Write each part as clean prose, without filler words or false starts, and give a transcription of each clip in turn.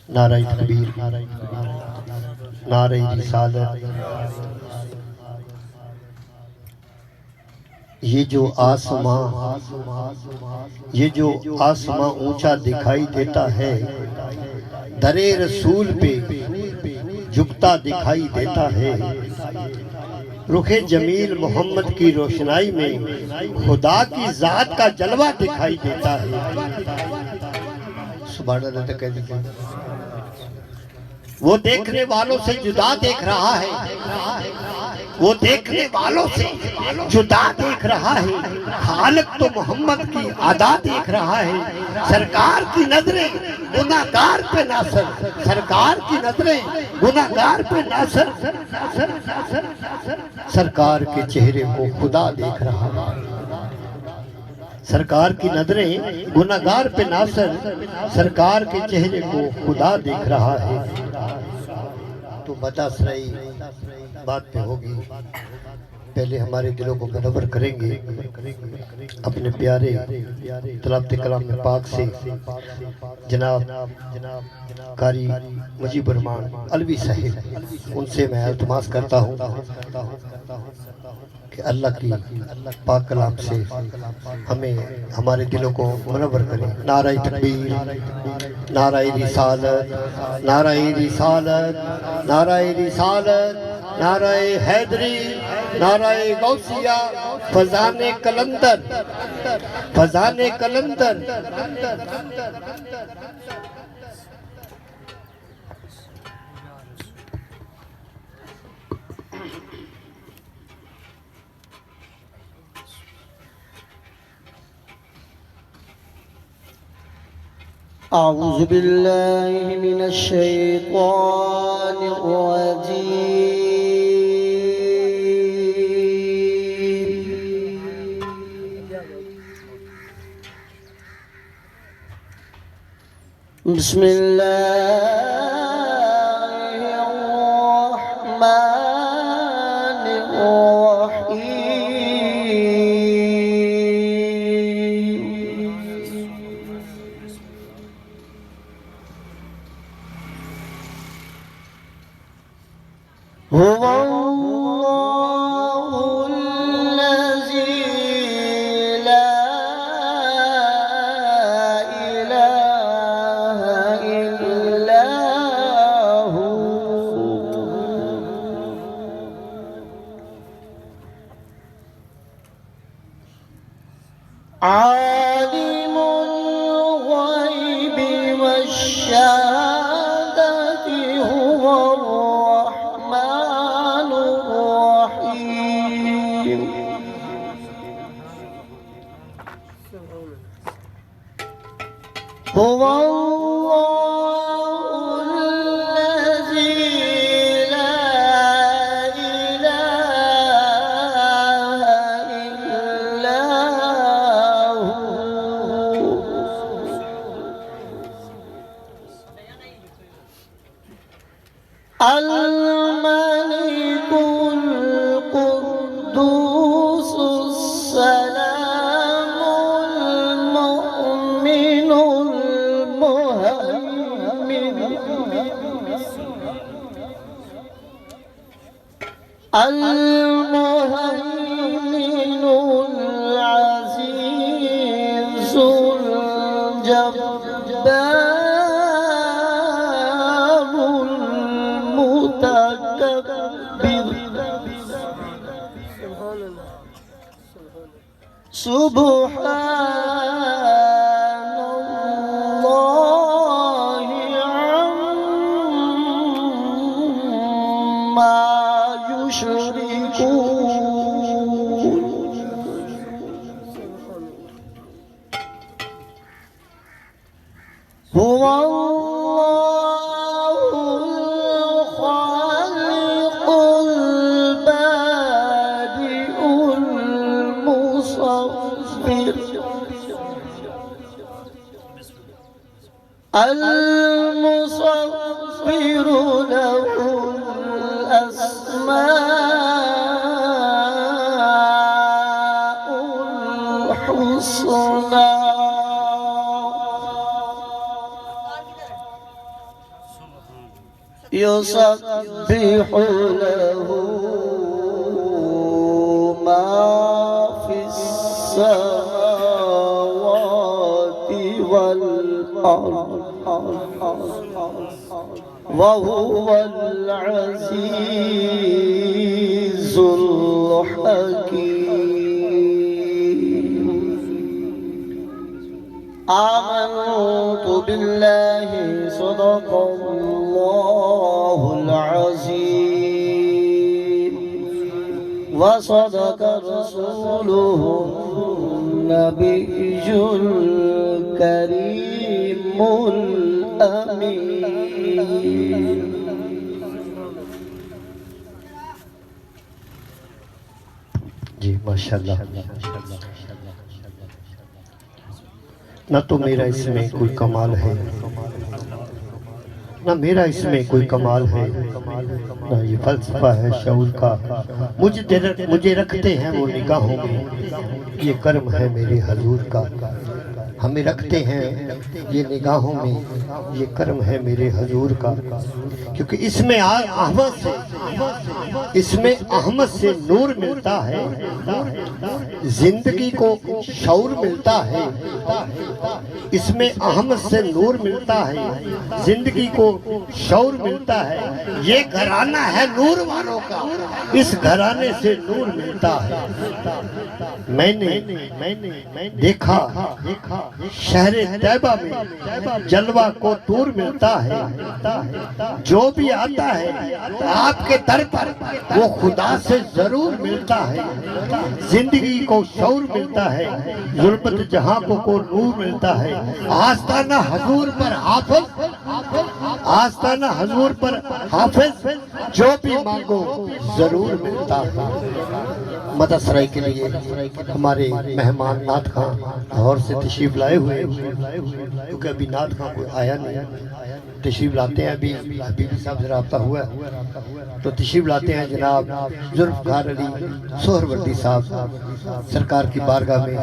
نعرہ تکبیر، نعرہ رسالت۔ یہ جو آسمان اونچا دکھائی دیتا ہے، در رسول پہ جھکتا دکھائی دیتا ہے، رخ جمیل محمد کی روشنائی میں خدا کی ذات کا جلوہ دکھائی دیتا ہے۔ سبحان اللہ تک کہہ دیتے ہیں۔ وہ دیکھنے والوں سے جدا دیکھ رہا ہے، وہ دیکھنے والوں سے جدا دیکھ رہا ہے، خالق تو محمد کی ادا دیکھ رہا ہے۔ سرکار کی نظریں گناہگار پہ ناصر، سرکار کی نظریں گناہگار پہ ناصر، سرکار کے چہرے کو خدا دیکھ رہا ہے۔ سرکار کی نظریں گناہگار پہ ناصر، سرکار کے چہرے کو خدا دیکھ رہا ہے۔ تو بتاس رہی بات پہ ہوگی، پہلے ہمارے دلوں کو منور کریں گے اپنے پیارے تلاوت کلام پاک سے۔ جناب قاری مجیب الرحمان علوی صاحب، ان سے میں التماس کرتا ہوں کہ اللہ کی پاک کلام سے ہمیں ہمارے دلوں کو منور کریں۔ نعرہ تکبیر، نعرہ رسالت، نعرہ رسالت، نعرہ رسالت، نعرہ حیدری، نعرہ غوثیہ، فیضان قلندر، فیضان قلندر۔ اعوذ باللہ من الشیطان الرجیم، بسم اللہ الرحمن الرحیم۔ هو الله الذي لا إله إلا هو، عالم الغيب والشهادة، هو الرحمن الرحيم۔ هو الله الذي لا إله إلا هو، الملك القدوس السلام المؤمن المهيمن المهيمن العزيز الجبار المتكبر، سبحان الله عما يشركون۔ هو الله الخالق البارئ المصور، المصور له الأسماء الحسنى، يسبح له ما في السماوات والأرض وهو العزيز الحكيم آمنت بالله صدق الله العظيم وصدق رسوله النبي الكريم الأمين جی ماشاءاللہ نہ تو میرا اس میں کوئی کمال ہے نہ میرا اس میں کوئی کمال ہے نہ یہ فلسفہ ہے شعور کا مجھے رکھتے ہیں وہ نگاہوں میں یہ کرم ہے میرے حضور کا ہمیں رکھتے ہیں یہ نگاہوں میں یہ کرم ہے میرے حضور کا کیونکہ اس میں احمد سے نور ملتا ہے زندگی کو شعور ملتا ہے اس میں احمد سے نور ملتا ہے زندگی کو شعور ملتا ہے یہ گھرانہ ہے نور والوں کا اس گھرانے سے نور ملتا ہے میں نے دیکھا شہر طیبہ میں جلوہ کو دور ملتا ہے جو بھی آتا ہے آپ کے در پر وہ خدا سے ضرور ملتا ہے زندگی کو شعور ملتا ہے ظلمت جہاں کو نور ملتا ہے آستانہ حضور پر حافظ آستانہ حضور پر حافظ جو بھی مانگو ضرور ملتا ہے مدہ سرائی کے لیے ہمارے مہمان نعت خان لاہور سے تشریف لائے ہوئے کیونکہ ابھی نعت خان کوئی آیا نہیں تشریف لاتے ہیں ابھی حبیبی صاحب سے رابطہ ہوا تو تشریف لاتے ہیں جناب ذوالفقار علی سہروردی صاحب سرکار کی بارگاہ میں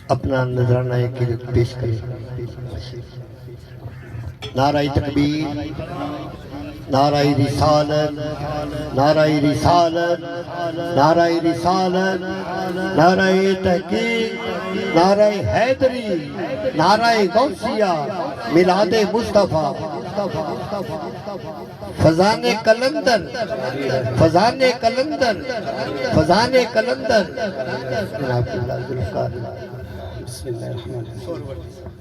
اپنا نذرانہ پیش کریں نعرہ تکبیر نعرہ رسالت نعرہ رسالت نعرہ رسالت نعرہ تحقیق نعرہ حیدری نعرہ غوثیہ میلاد مصطفیٰ فضان قلندر فضان قلندر فضان قلندر جناب اللہ ذوالفقار بسم اللہ الرحمن الرحیم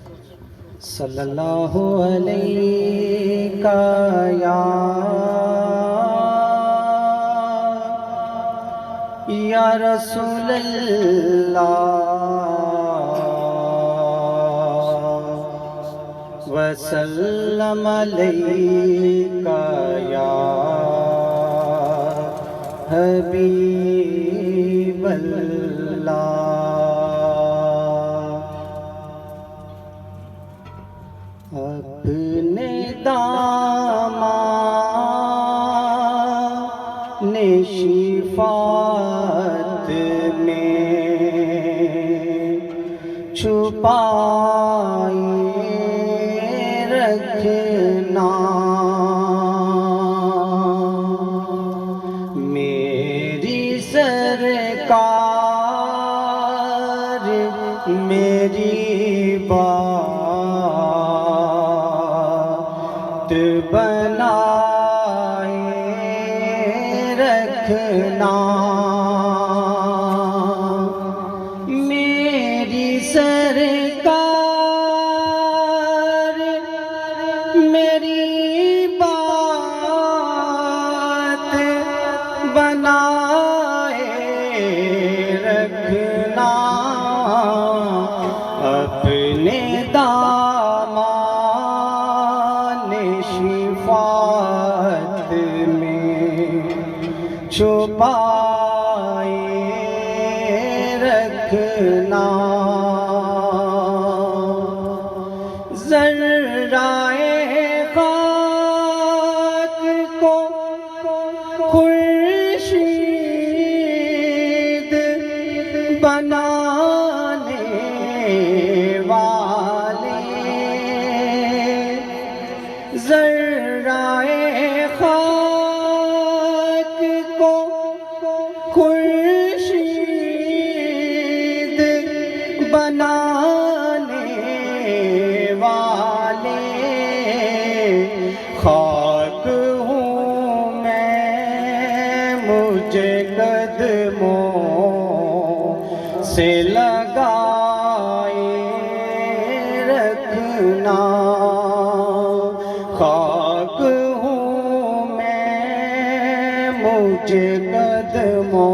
صلی اللہ علیہ یا رسول اللہ وسلم علیہ یا حبیب اللہ اپنے دامان شفاعت میں چھپائے رکھنا میری سرکار میری بات بنائے رکھنا میری سرکار میری بات بنائے رکھنا اپنے دامان شفاعت میں چھپائے رکھنا ذرائے خاک کو خورشید بنانے والے والے خاک ہوں میں مجھے قدموں سے لگائے رکھنا خاک ہوں میں مجھے قدموں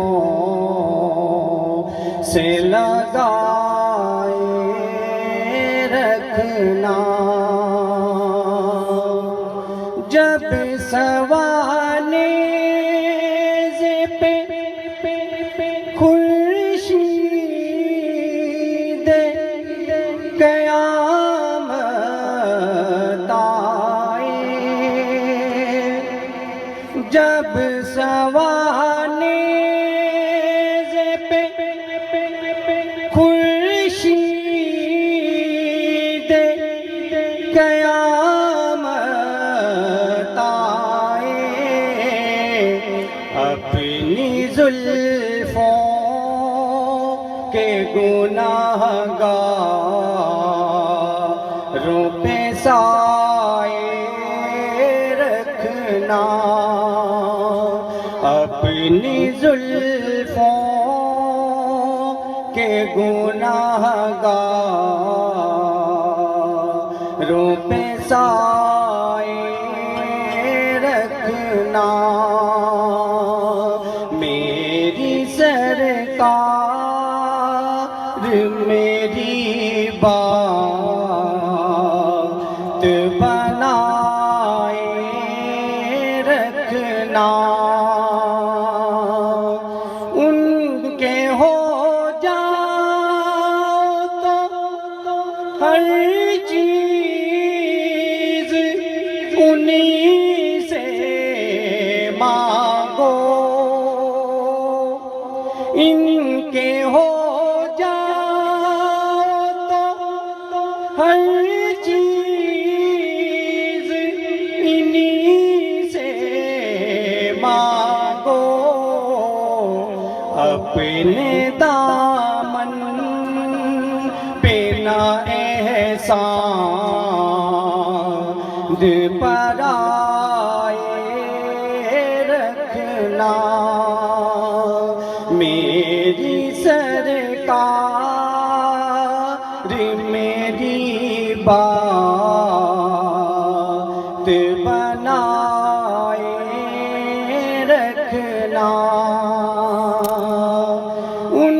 سے لگائے رکھنا جب سوانیز پہ خورشید قیامت آئے جب سوانیز پہ خورشید قیامت آئے اپنی زلفوں کے گناہگاروں پہ سائے رکھنا اپنی زلفوں کے گناہگاروں پہ سائے رکھنا میری سرکار میری بات بنائے رکھنا ان کے ہو جاؤ تو ہر چیز انہی سے مانگو ان کے ہو جاؤ تو ہر چیز انہی سے مانگو اپنے دامن پہ نہ احسان پر آئے رکھنا میری سرکار میری بات بنائے رکھنا ان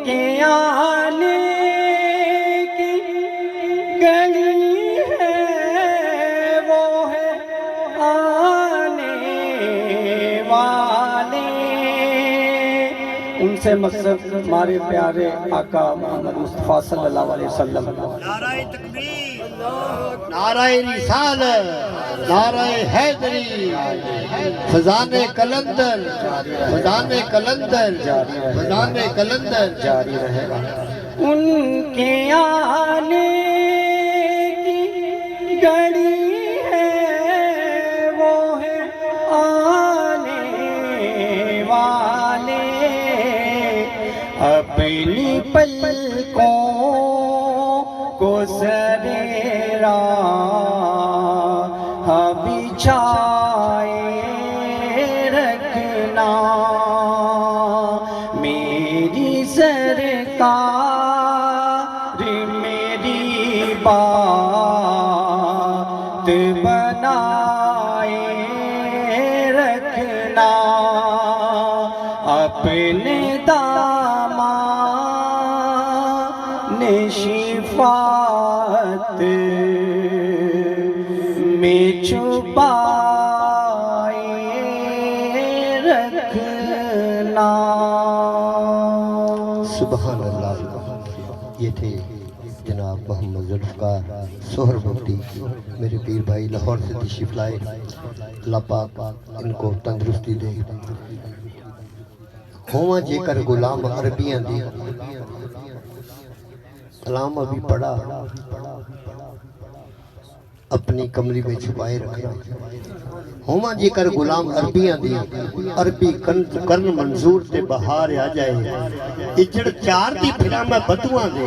کے آنے کی گلی ہے وہ ہے آنے والے ان سے مقصد ہمارے پیارے آقا محمد مصطفیٰ صلی اللہ علیہ وسلم نعرہ تکبیر نعرہ رسالت نعرہ حیدری فضان قلندر فضان قلندر فضان قلندر جاری رہے ان کے آنے کی گھڑی ہے وہ ہے آنے والے اپنی پلکوں کو سرے راہ بچھائے رکھنا میری سرکار میری بات بنائے رکھنا اپنے دامان شفاعت میں چھپائے رکھنا سبحان اللہ یہ تھے جناب محمد ذوالفقار سہر مفتی میرے پیر بھائی لاہور سے تشریف لائے اللہ پاک ان کو تندرستی دے ہوا جے کر غلام عربیاں دی کلام ابھی پڑھا اپنی کمری میں چھپائے رکھنا ہوا جے کر غلام عربیاں دی عربی کرن منظور تے بہار آ جائے اجڑ چار دی پھرا میں بدواں دے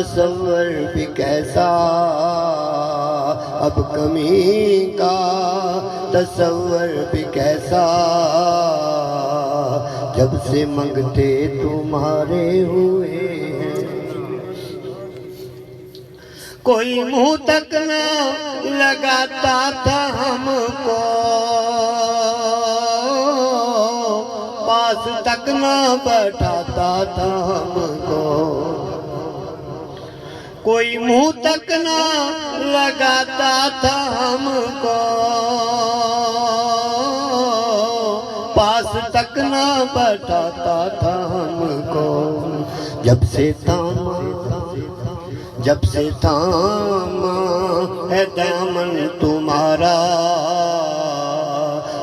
تصور بھی کیسا اب کمی کا تصور بھی کیسا جب سے منگتے تمہارے ہوئے ہیں کوئی منہ تک نہ لگاتا تھا ہم کو پاس تک نہ بٹھاتا تھا ہم کو کوئی منہ تک نہ لگاتا تھا ہم کو پاس تک نہ بٹھاتا تھا ہم کو جب سے تھاما ہے دامن تمہارا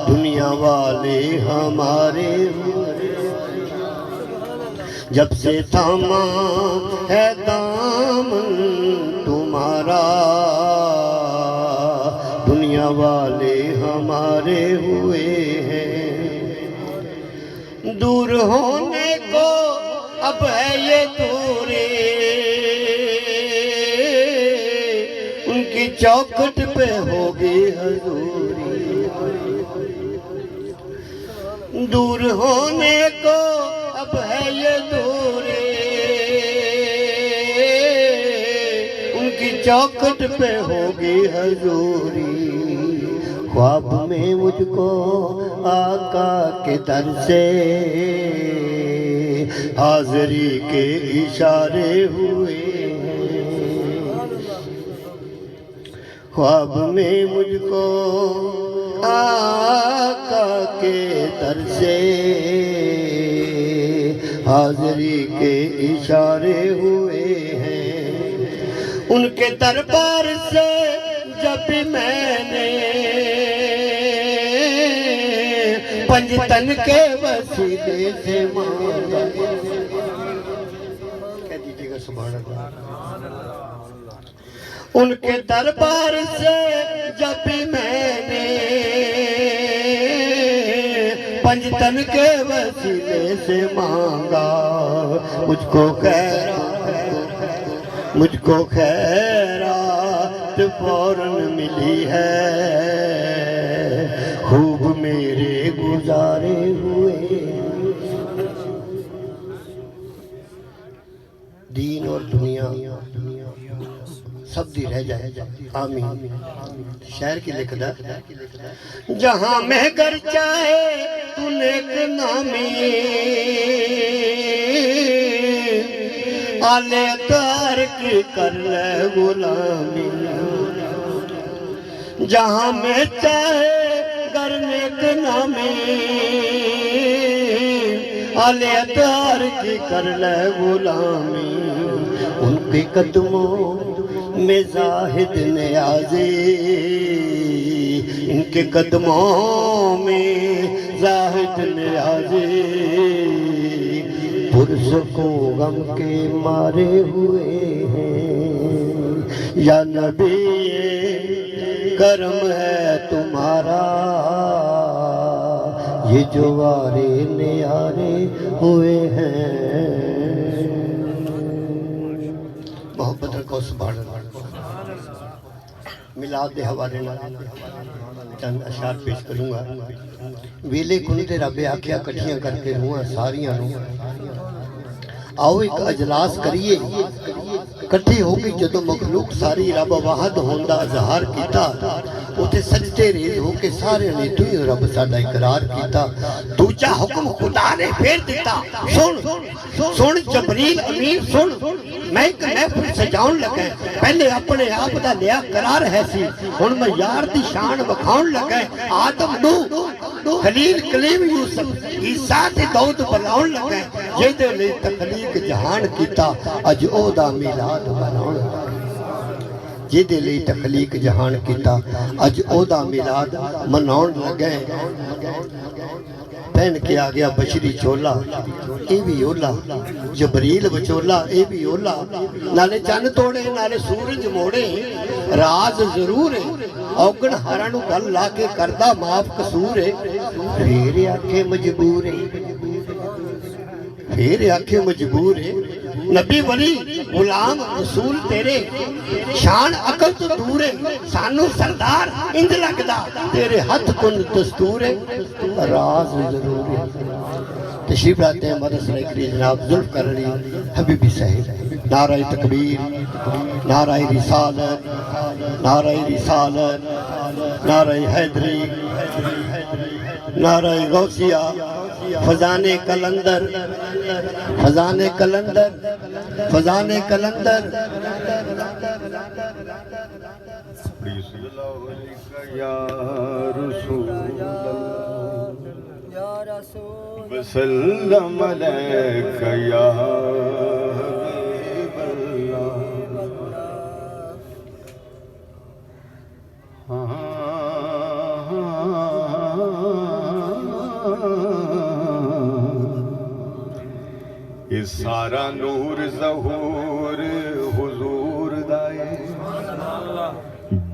دنیا والے ہمارے جب سے تھاما ہے دامن تمہارا دنیا والے ہمارے ہوئے ہیں دور ہونے کو اب ہے یہ دوری ان کی چوکھٹ پہ ہوگی حضوری دور ہونے کو اب ہے یہ دوری ان کی چوکھٹ پہ ہوگی حضوری خواب میں مجھ کو آقا کے در سے حاضری کے اشارے ہوئے خواب میں مجھ کو آقا کے در سے حاضری کے اشارے ہوئے ہیں ان کے دربار سے جب میں نے پنجتن کے وسیلے سے مانگا کہہ دیجیے گا سبحان اللہ ان کے دربار سے جب میں نے پنجتن کے وسیلے سے مانگا مجھ کو خیرات فوراً ملی ہے خوب میرے گزارے ہوئے دین اور دنیا سب دی رہ جائے آمین شہر کی لکھ دا جہاں میں گر چاہے تو نیک نامی آلے اتار کی کر لے غلامی جہاں میں چاہے گر نیک نامی آلے اتار کی کر لے غلامی ان کے قدموں میں زاہد نیازی ان کے قدموں میں زاہد نیازی پرسکوں غم کے مارے ہوئے ہیں یا نبی کرم ہے تمہارا یہ جو وارے نیارے ہوئے ہیں محبت رکھو سبحان اللہ میلاد دے حوالے چند اشعار پیش کروں گا ویلے کنتے رب آکھیا کٹھیاں کر کے ہوا ساریاں نو آؤ ایک اجلاس کریے کٹھی ہو گئی جدو مخلوق ساری رب واحد ہوندہ اظہار کیتا اتے سجدے ریز ہو کے سارے نے تو ہی رب ساڈا اقرار کیتا دوجا حکم خدا نے پھیر دیتا سن جبریل امین سن میں ایک محفل سجاؤن لگے پہلے اپنے آپ دا لیا قرار ہے سی ہن میں یار دی شان وکھاؤن لگے آدم نو خلیل کلیم یوسف عیسیٰ تے داؤد بلاؤن لگے یہ دے لئے تخلیق جہان کیتا اج او دا میلاد مناؤن جے دے لئے تخلیق جہان کیتا اج او دا میلاد مناؤن لگے پہن کے آ گیا بشری چولا اے بھی اولا جبریل بچولا اے بھی اولا نالے چند توڑے نالے سورج موڑے راز ضرور ہے اوگن ہرانو گل لا کے کردہ معاف قصور ہے پھر آنکھیں مجبور ہے نبی ولی غلام رسول تیرے شان عقل تو دور ہے سانو سردار انج لگدا تیرے ہاتھ کن دستور ہے راز ضرور ہے تشریف لاتے ہیں مدرسہ سرائے جناب ذوالفقار علی حبیبی صاحب نعرہ تکبیر نعرہ رسالت نعرہ رسالت نعرہ حیدری نعرہ غوثیہ فضان کلندر فضان کلندر فضان کلندر یا رسول وسلم علیک یا حبیب اللہ یہ سارا نور ظہور حضور دائے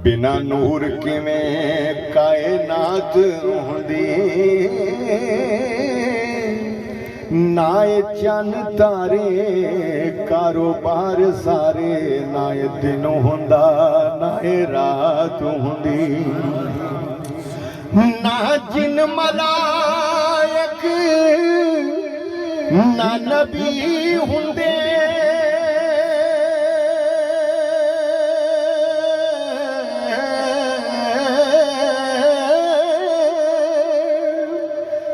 بنا نور کی میں کائنات ہوندی نائے چن تارے کاروبار سارے نائے دن ہوندا نائے رات ہوندی نہ جن ملائک نہ نبی ہوندے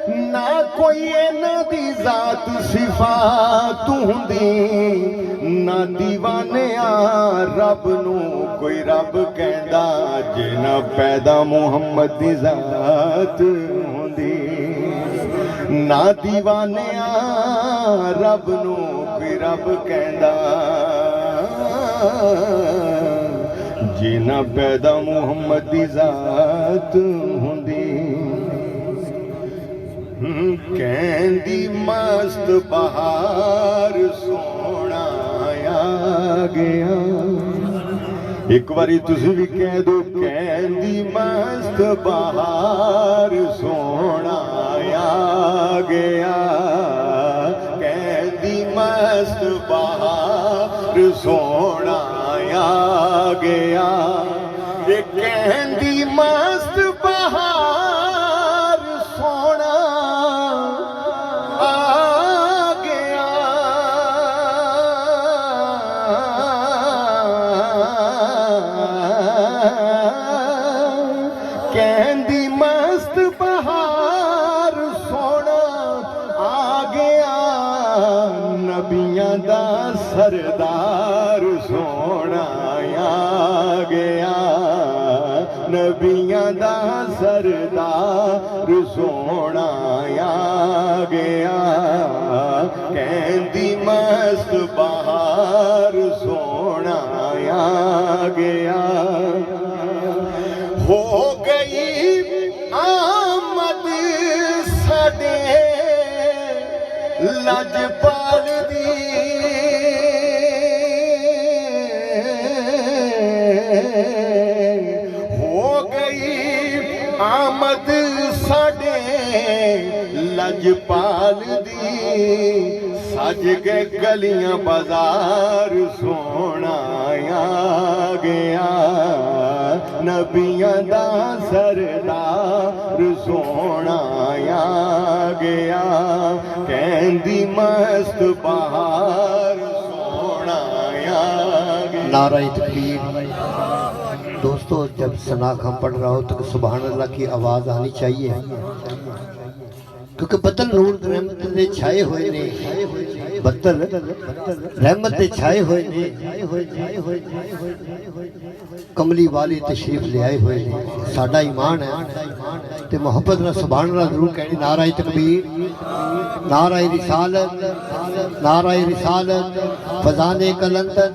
نہ کوئی دی ذات صفات ہوندی نہ دیوانیاں رب نو کوئی رب کہندا جے نہ پیدا محمد دی ذات ہوندی نہ دیوانیاں رب نو کوئی رب کہندا جے نہ پیدا محمد دی ذات ہوندی کہندی مست بہار سونا آ گیا ایک باری تسی بھی کہہ دو کہندی مست بہار سونا آ گیا کہندی مست بہار سونا آ گیا یہ کہندی مست بہار سونا آ گیا کہندی مست بہار سونا آ گیا نبیاں دا سردار سونا آ گیا نبیاں دا سردار سونا آ گیا کہندی مست بہار سونا آ گیا ہو گئی آمد ساڈے لجپال دی ہو گئی آمد ساڈے لجپال دی سج گئے گلیاں بازار سونا آ گیا نبیاں دا سردار سونا آ گیا کہندی مست بہار سونا آ گیا نعرہ تکبیر دوستو جب ثنا ہم پڑھ رہا ہو تو سبحان اللہ کی آواز آنی چاہیے کیونکہ بدل نور رحمت دے چھائے ہوئے نے بدل رحمت دے چھائے ہوئے نے کملی والی تشریف لے آئے ہوئے نے ساڈا ایمان ہے تے محبت نہ سبحان اللہ ضرور کہنی نعرہ تکبیر نعرہ رسالت نعرہ رسالت فضان کلندر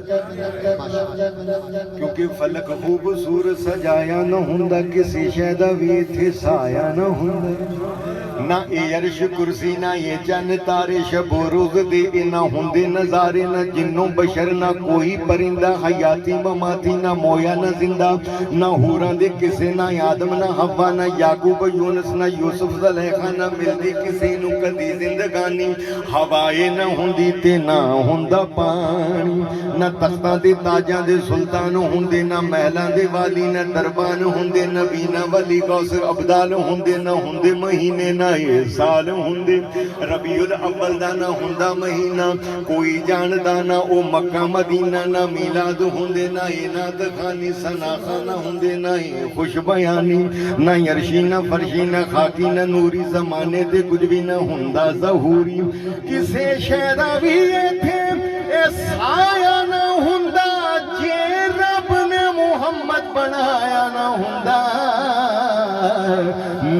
کیونکہ فلک خوبصورت سجایا نہ ہوندا کسی شے دا وی ایتھے سایہ نہ ہوندا نہ اے عرش کرسی نہ یہ چند تارے شب و روز دے نہ ہوندے نظارے نہ جنوں بشر نہ کوئی پرندہ حیاتی مماتی نہ مویا نہ زندہ نہ حوراں دے کسے نہ آدم نہ حوا نہ یعقوب یونس نہ یوسف زلیخا نہ ملدی کسے نو کدی زندگانی ہوائے نہ ہوندی تے نہ ہوندا پانی نہ تختاں دے تاجاں دے سلطان ہوندے نہ محلاں دے والی نہ دربان ہوندے نبی نہ ولی غوث ابدال ہوندے نہ ہوندے مہینے نہ یہ سال ہوندے ربیع الاول دا نہ ہوندا مہینہ کوئی جاندا نہ او مکہ مدینہ نہ میلاد ہوندے نہ یہ نعت خوانی ثنا خانہ ہوندے نہ یہ خوش بیانی نہ عرشی نہ فرشی نہ خاکی نہ نوری زمانے دے کچھ بھی نہ ہوندا ظہوری کسے شہدہ بھی تھے اے سایہ نہ ہوندا جے رب نے محمد بنایا نہ ہوندا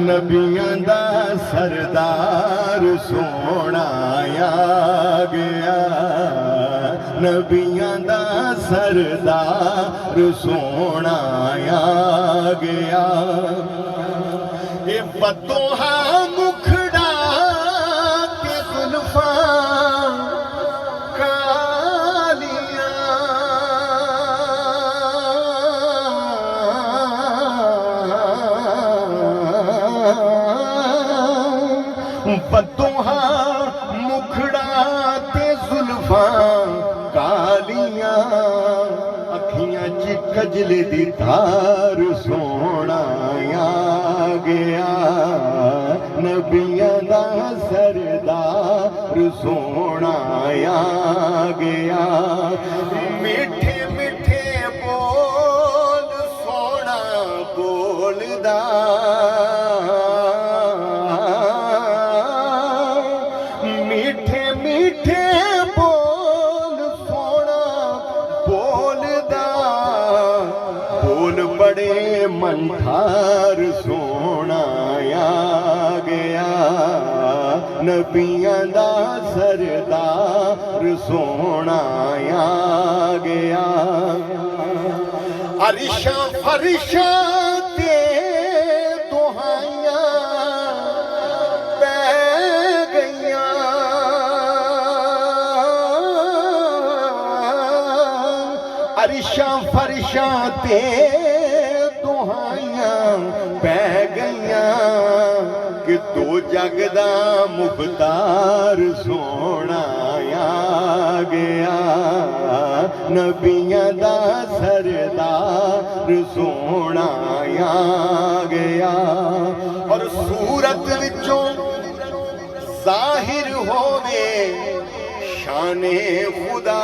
نبیاں دا سردار سونا آ گیا نبیاں دا سردار سونا آ گیا اے فتوحا مکھڑا تے زلفاں کالیاں فتوحا مکھڑا تے زلفاں کالیاں اکھیاں چ کجلے دی تار سونا آ گیا نبیاں دا سردار سونا آ گیا میٹھے میٹھے بول سونا بولدا میٹھے میٹھے بول سونا بولدا بول بڑے منٹھار سونا آ گیا نبیاں دا سردار سونا آ گیا عرشاں فرشاں تے دہائیاں پہ گئیاں عرشاں فرشاں تے دہائیاں پہ گئیاں کہ تو جگ دا مختار سونا آ گیا نبیاں دا سردار سونا آ گیا اور صورت وچوں ظاہر ہووے شان خدا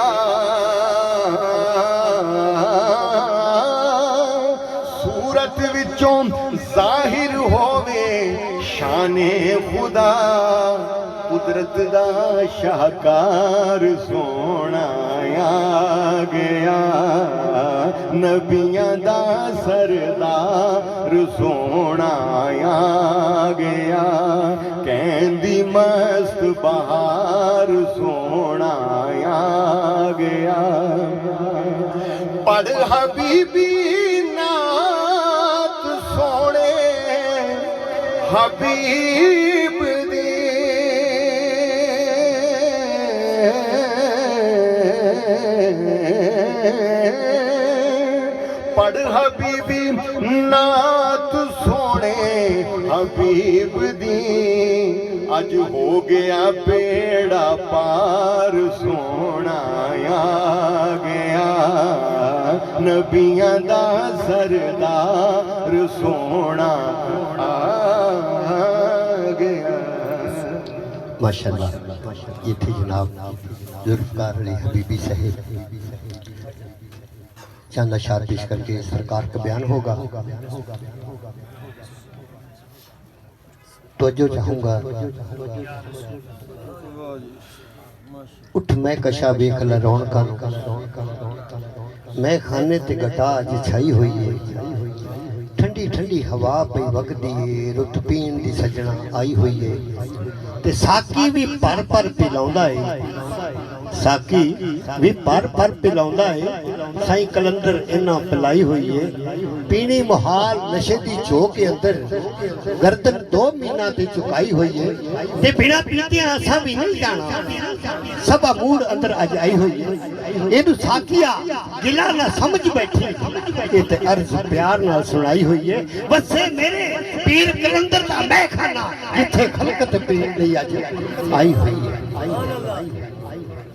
صورت وچوں ظاہر ہووے شان خدا قدرت دا شاہکار سونا آ گیا نبیاں دا سردار سونا آ گیا کہندی مست بہار سونا آ گیا پڑھ حبیبی نعت سونے حبیب دی پڑھ حبیبی نعت سونے حبیب دی اج ہو گیا بیڑا پار سونا آ گیا نبیاں دا سردار سونا آ گیا ماشاءاللہ یہ تھی جناب ذوالفقار علی حبیبی صاحب چند اشعار پیش کر کے سرکار کا بیان ہوگا توجہ چاہوں گا اٹھ میں کشا بیک لرون کا میں خانے تے گٹا اج چھائی ہوئی ہے ٹھنڈی ٹھنڈی ہوا پئی وگدی ہے رت پین دی سجنا آئی ہوئی ہے تے ساکی بھی پر پر پلاوندا ہے ਸਾਕੀ ਵੀ ਪਰ ਪਿਲਾਉਂਦਾ ਹੈ ਸਾਈਂ ਕਲੰਦਰ ਇਹਨਾਂ ਪਿਲਾਈ ਹੋਈ ਹੈ ਪੀਣੀ ਮੁਹਾਲ ਨਸ਼ੇ ਦੀ ਝੋਕ ਦੇ ਅੰਦਰ ਗਰਦਨ 2 ਮਹੀਨਾ ਤੇ ਝੁਕਾਈ ਹੋਈ ਹੈ ਤੇ ਬਿਨਾਂ ਪੀਤਿਆਂ ਅਸਾਂ ਵੀ ਨਹੀਂ ਜਾਣਾ ਸਭਾ ਮੂੜ ਅੰਦਰ ਅੱਜ ਆਈ ਹੋਈ ਹੈ ਇਹਨੂੰ ਸਾਕੀਆ ਗਿਲਾ ਨਾ ਸਮਝ ਬੈਠੀ ਇਹ ਤੇ ਅਰਜ਼ ਪਿਆਰ ਨਾਲ ਸੁਣਾਈ ਹੋਈ ਹੈ ਵਸੇ ਮੇਰੇ ਪੀਰ ਕਲੰਦਰ ਦਾ ਮਹਿਖਾਨਾ ਜਿੱਥੇ ਖਲਕਤ ਪੀਣ ਲਈ ਅੱਜ ਆਈ ਹੋਈ ਹੈ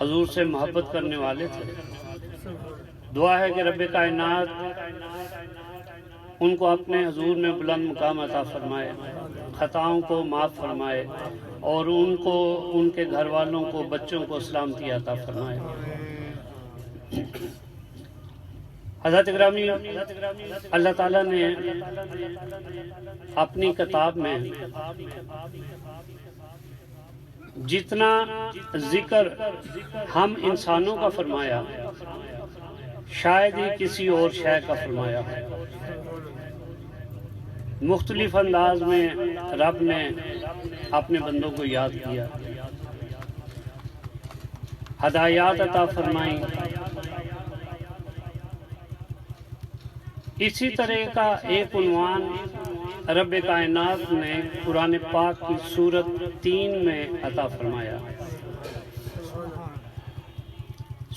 حضور سے محبت کرنے والے تھے۔ دعا ہے کہ رب کائنات ان کو اپنے حضور میں بلند مقام عطا فرمائے، خطاؤں کو معاف فرمائے، اور ان کو، ان کے گھر والوں کو، بچوں کو سلامتی عطا فرمائے۔ حضرت گرامی، اللہ تعالیٰ نے اپنی کتاب میں جتنا ذکر ہم انسانوں کا فرمایا، شاید ہی کسی اور شے کا فرمایا ہے۔ مختلف انداز میں رب نے اپنے بندوں کو یاد کیا، ہدایات عطا فرمائیں۔ اسی طرح کا ایک عنوان رب کائنات نے قرآن پاک کی سورت 3 میں عطا فرمایا۔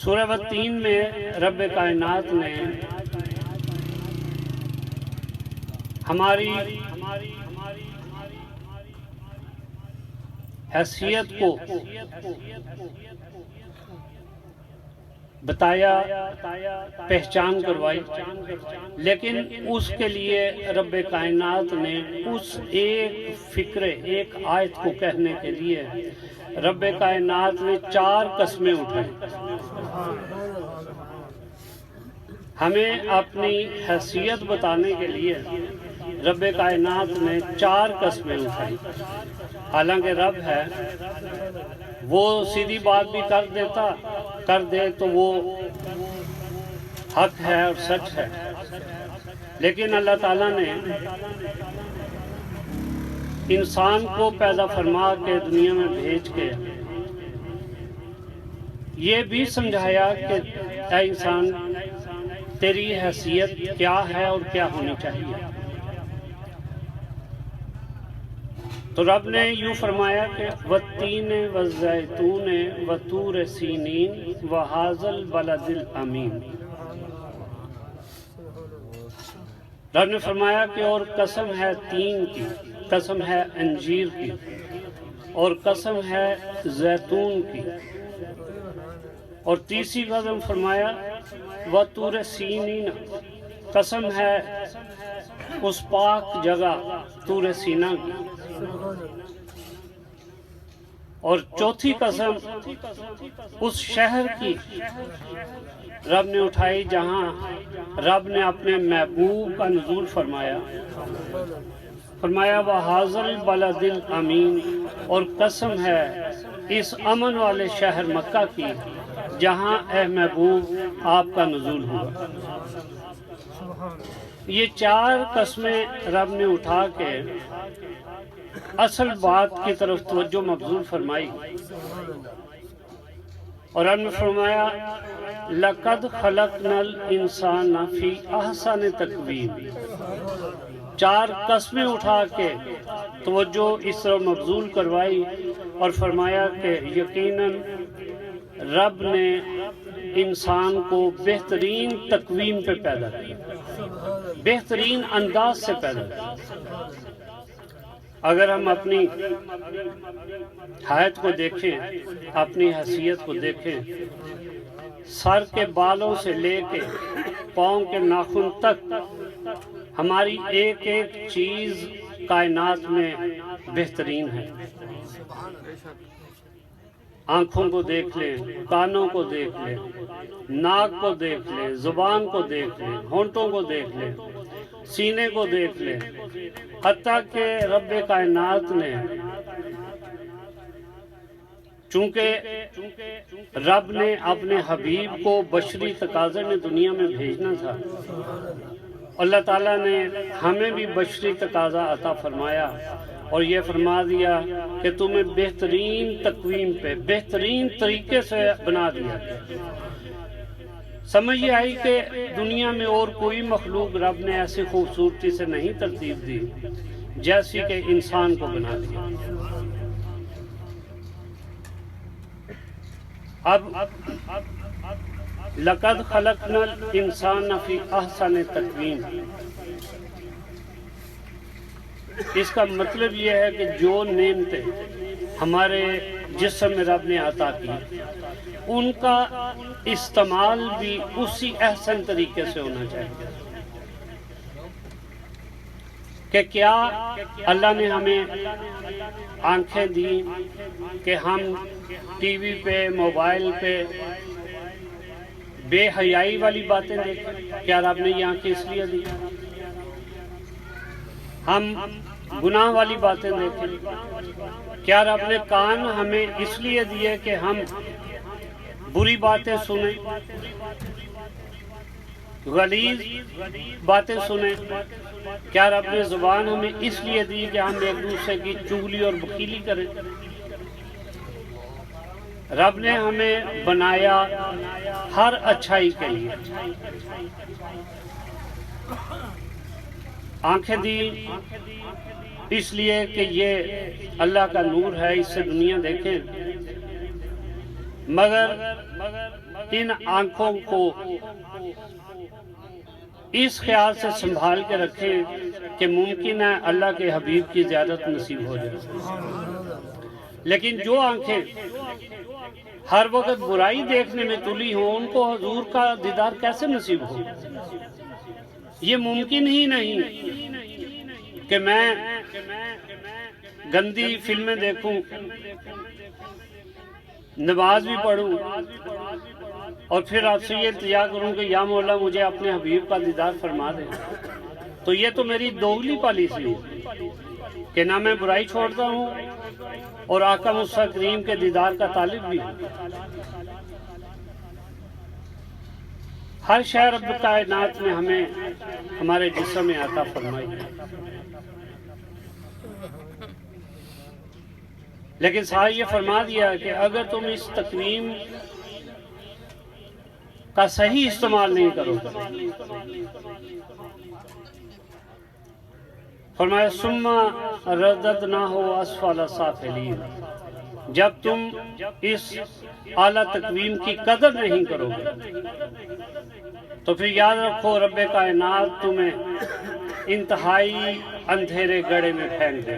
سورہ 3 میں رب کائنات نے ہماری حیثیت کو بتایا، پہچان کروائی، لیکن اس کے لیے رب کائنات نے اس ایک فکرے، ایک آیت کو کہنے کے لیے رب کائنات نے 4 قسمیں اٹھائیں۔ ہمیں اپنی حیثیت بتانے کے لیے رب کائنات نے 4 قسمیں اٹھائیں۔ حالانکہ رب ہے، وہ سیدھی بات بھی کر دے تو وہ حق ہے اور سچ ہے، لیکن اللہ تعالیٰ نے انسان کو پیدا فرما کے دنیا میں بھیج کے یہ بھی سمجھایا کہ اے انسان، تیری حیثیت کیا ہے اور کیا ہونی چاہیے۔ تو رب نے یوں فرمایا کہ وَالتِّینِ وَالزَّیتُونِ وَطُورِ سِینِین وَہَٰذَا الْبَلَدِ الْأَمِین۔ رب نے فرمایا کہ اور قسم ہے تین کی، قسم ہے انجیر کی، اور قسم ہے زیتون کی، اور تیسری قسم فرمایا وَطُورِ سِینِین، قسم ہے اس پاک جگہ طور سینا کی، اور چوتھی قسم اس شہر کی رب نے اٹھائی جہاں رب نے اپنے محبوب کا نزول فرمایا، فرمایا وَهَٰذَا الْبَلَدِ الْأَمِین، اور قسم ہے اس امن والے شہر مکہ کی جہاں اے محبوب آپ کا نزول ہوا۔ یہ 4 قسمیں رب نے اٹھا کے اصل بات کی طرف توجہ مبذول فرمائی، اور رب نے فرمایا لَقَدْ خَلَقْنَا الْإِنسَانَ فِي أَحْسَنِ تَقْوِيمٍ۔ 4 قسمیں اٹھا کے توجہ اس طرح مبذول کروائی اور فرمایا کہ یقیناً رب نے انسان کو بہترین تقویم پہ پیدا کیا، بہترین انداز سے پیدا کیا۔ اگر ہم اپنی حیت کو دیکھیں، اپنی حیثیت کو دیکھیں، سر کے بالوں سے لے کے پاؤں کے ناخن تک ہماری ایک ایک چیز کائنات میں بہترین ہے۔ آنکھوں کو دیکھ لیں، کانوں کو دیکھ لیں، ناک کو دیکھ لیں، زبان کو دیکھ لیں، ہونٹوں کو دیکھ لیں، سینے کو دیکھ لیں، حتیٰ کہ رب کائنات نے، چونکہ رب نے اپنے حبیب کو بشری تقاضے میں دنیا میں بھیجنا تھا، اللہ تعالیٰ نے ہمیں بھی بشری تقاضا عطا فرمایا اور یہ فرما دیا کہ تمہیں بہترین تقویم پہ بہترین طریقے سے بنا دیا۔ سمجھ یہ آئی کہ دنیا میں اور کوئی مخلوق رب نے ایسی خوبصورتی سے نہیں ترتیب دی جیسی کہ انسان کو بنا دیا۔ اب لَقَدْ خَلَقْنَا الْإِنسَانَ فِي أَحْسَنِ تَقْوِيمٍ، اس کا مطلب یہ ہے کہ جو نعمتیں ہمارے جسم میں رب نے عطا کی، ان کا استعمال بھی اسی احسن طریقے سے ہونا چاہیے کہ کیا اللہ نے ہمیں آنکھیں دی کہ ہم ٹی وی پہ موبائل پہ بے حیائی والی باتیں دیکھیں؟ کیا رب نے یہ آنکھیں اس لیے دی؟ ہم گناہ والی باتیں دیکھیں؟ کیا رب نے کان ہمیں اس لیے دیے کہ ہم بری باتیں سنیں، غلیظ باتیں سنیں؟ کیا رب نے زبان ہمیں اس لیے دی کہ ہم ایک دوسرے کی چغلی اور بخیلی کریں؟ رب نے ہمیں بنایا ہر اچھائی کے لیے، آنکھیں دی اس لیے کہ یہ اللہ کا نور ہے، اس سے دنیا دیکھیں، مگر ان آنکھوں کو اس خیال سے سنبھال کے رکھیں کہ ممکن ہے اللہ کے حبیب کی زیارت نصیب ہو جائے۔ لیکن جو آنکھیں ہر وقت برائی دیکھنے میں تلی ہوں، ان کو حضور کا دیدار کیسے نصیب ہو؟ یہ ممکن ہی نہیں کہ میں گندی فلمیں دیکھوں، نماز بھی پڑھوں اور پھر آپ سے یہ التجا کروں کہ یا مولا مجھے اپنے حبیب کا دیدار فرما دے۔ تو یہ تو میری دوگلی پالیسی ہے کہ نہ میں برائی چھوڑتا ہوں اور آقا مصطفیٰ کریم کے دیدار کا طالب بھی ہوں۔ ہر شے رب کائنات نے ہمیں ہمارے جسم میں عطا فرمائی، لیکن ساتھ یہ فرما دیا کہ اگر تم اس تقویم کا صحیح استعمال نہیں کرو گے، فرمایا ثم رددناہ اسفل سافلین، جب تم اس اعلیٰ تقویم کی قدر نہیں کرو گے تو پھر یاد رکھو رب کائنات تمہیں انتہائی اندھیرے گڑھے میں پھینک دے،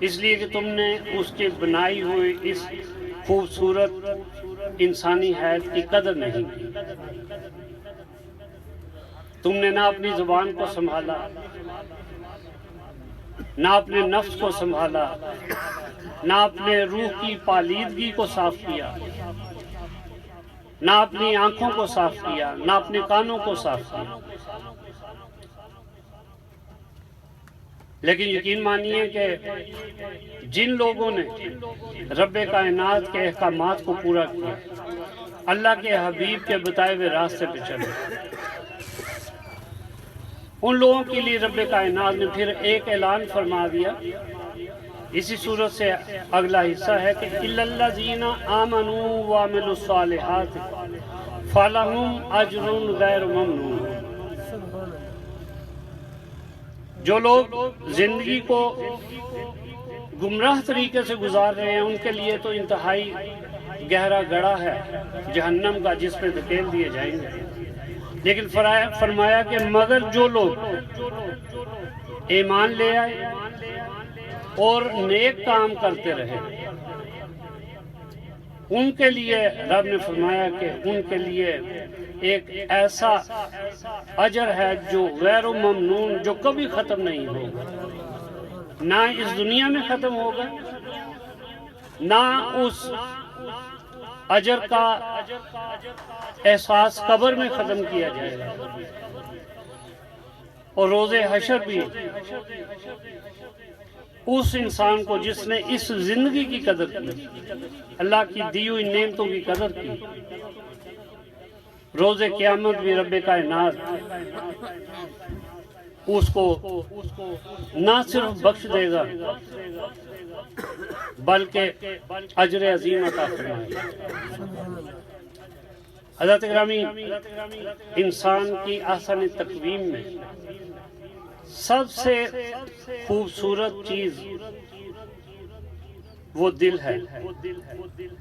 اس لیے کہ تم نے اس کے بنائی ہوئی اس خوبصورت انسانی حیات کی قدر نہیں کی۔ تم نے نہ اپنی زبان کو سنبھالا، نہ اپنے نفس کو سنبھالا، نہ اپنے روح کی پالیدگی کو صاف کیا، نہ اپنی آنکھوں کو صاف کیا، نہ اپنے کانوں کو صاف کیا۔ لیکن یقین مانیے کہ جن لوگوں نے رب کائنات کے احکامات کو پورا کیا، اللہ کے حبیب کے بتائے ہوئے راستے پہ چلے، ان لوگوں کے لیے رب کائنات نے پھر ایک اعلان فرما دیا۔ اسی صورت سے اگلا حصہ ہے کہ إِلَّا الَّذِينَ آمَنُوا وَعَمِلُوا الصَّالِحَاتِ فَلَهُمْ أَجْرٌ غَيْرُ مَمْنُونٍ۔ جو لوگ زندگی کو گمراہ طریقے سے گزار رہے ہیں، ان کے لیے تو انتہائی گہرا گڑھا ہے جہنم کا، جس پہ دھکیل دیے جائیں گے۔ لیکن فرمایا کہ مگر جو لوگ ایمان لے آئے اور نیک کام کرتے رہے، ان کے لیے رب نے فرمایا کہ ان کے لیے ایک ایسا اجر ہے جو غیر ممنون، جو کبھی ختم نہیں ہوگا، نہ اس دنیا میں ختم ہوگا، نہ اس اجر کا احساس قبر میں ختم کیا جائے گا، اور روز حشر بھی اس انسان کو جس نے اس زندگی کی قدر کی، اللہ کی دی ہوئی نعمتوں کی قدر کی، روز قیامت بھی رب کائنات اس کو نہ صرف بخش دے گا بلکہ اجر عظیم عطا فرمائے گا۔ حضرت گرامی، انسان کی احسن تقویم میں سب سے خوبصورت چیز وہ دل ہے،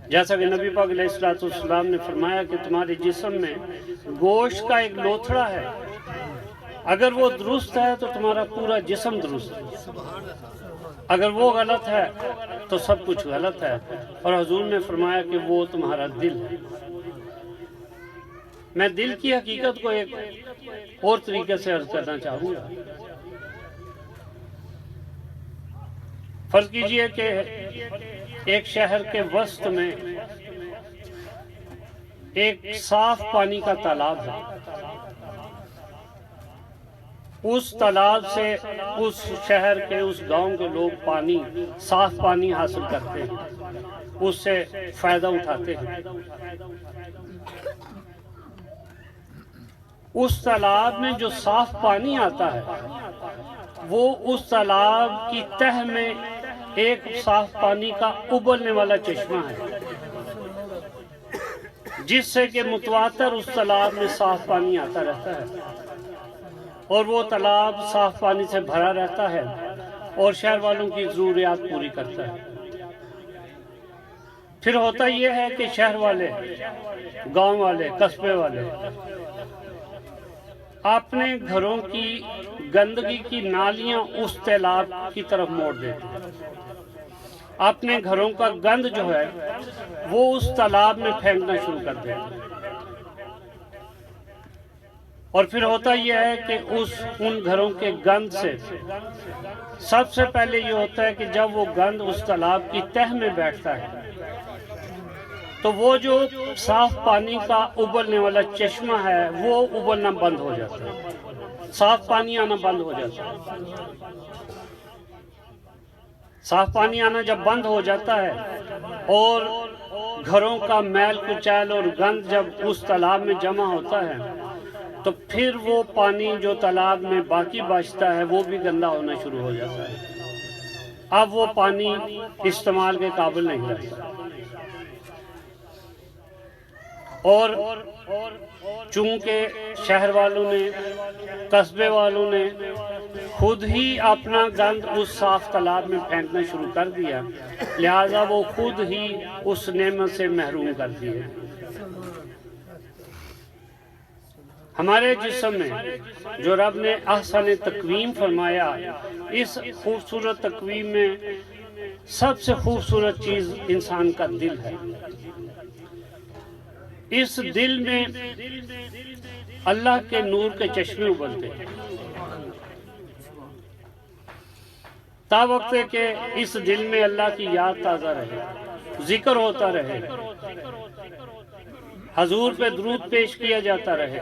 جیسا کہ نبی پاک علیہ السلام نے فرمایا کہ تمہارے جسم میں گوشت کا ایک لوتھڑا ہے، اگر وہ درست ہے تو تمہارا پورا جسم درست ہے، اگر وہ غلط ہے تو سب کچھ غلط ہے۔ اور حضور نے فرمایا کہ وہ تمہارا دل ہے۔ میں دل کی حقیقت کو ایک اور طریقے سے عرض کرنا چاہوں گا۔ فرض کیجئے کہ ایک شہر کے وسط میں ایک صاف پانی کا تالاب ہے۔ اس تالاب سے اس شہر کے، اس گاؤں کے لوگ پانی، صاف پانی حاصل کرتے ہیں، اس سے فائدہ اٹھاتے ہیں۔ اس تالاب میں جو صاف پانی آتا ہے وہ اس تالاب کی تہ میں ایک صاف پانی کا ابلنے والا چشمہ ہے، جس سے کہ متواتر اس تالاب میں صاف پانی آتا رہتا ہے، اور وہ تالاب صاف پانی سے بھرا رہتا ہے اور شہر والوں کی ضروریات پوری کرتا ہے۔ پھر ہوتا یہ ہے کہ شہر والے، گاؤں والے، قصبے والے اپنے گھروں کی گندگی کی نالیاں اس تالاب کی طرف موڑ دیتے ہیں، اپنے گھروں کا گند جو ہے وہ اس تالاب میں پھینکنا شروع کر دیتے ہیں۔ اور پھر ہوتا یہ ہے کہ ان گھروں کے گند سے سب سے پہلے یہ ہوتا ہے کہ جب وہ گند اس تالاب کی تہ میں بیٹھتا ہے تو وہ جو صاف پانی کا ابلنے والا چشمہ ہے وہ ابلنا بند ہو جاتا ہے، صاف پانی آنا بند ہو جاتا ہے۔ صاف پانی آنا جب بند ہو جاتا ہے اور گھروں کا میل کچیل اور گند جب اس تالاب میں جمع ہوتا ہے تو پھر وہ پانی جو تالاب میں باقی بچتا ہے وہ بھی گندا ہونا شروع ہو جاتا ہے۔ اب وہ پانی استعمال کے قابل نہیں رہتا، اور چونکہ شہر والوں نے، قصبے والوں نے خود ہی اپنا گند اس صاف تالاب میں پھینکنا شروع کر دیا، لہذا وہ خود ہی اس نعمت سے محروم کر دیے۔ ہمارے جسم میں جو رب نے احسن تقویم فرمایا، اس خوبصورت تقویم میں سب سے خوبصورت چیز انسان کا دل ہے۔ اس دل میں اللہ کے نور کے چشمے ابلتے ہیں، تا وقت ہے کہ اس دل میں اللہ کی یاد تازہ رہے، ذکر ہوتا رہے، حضور پہ درود پیش کیا جاتا رہے،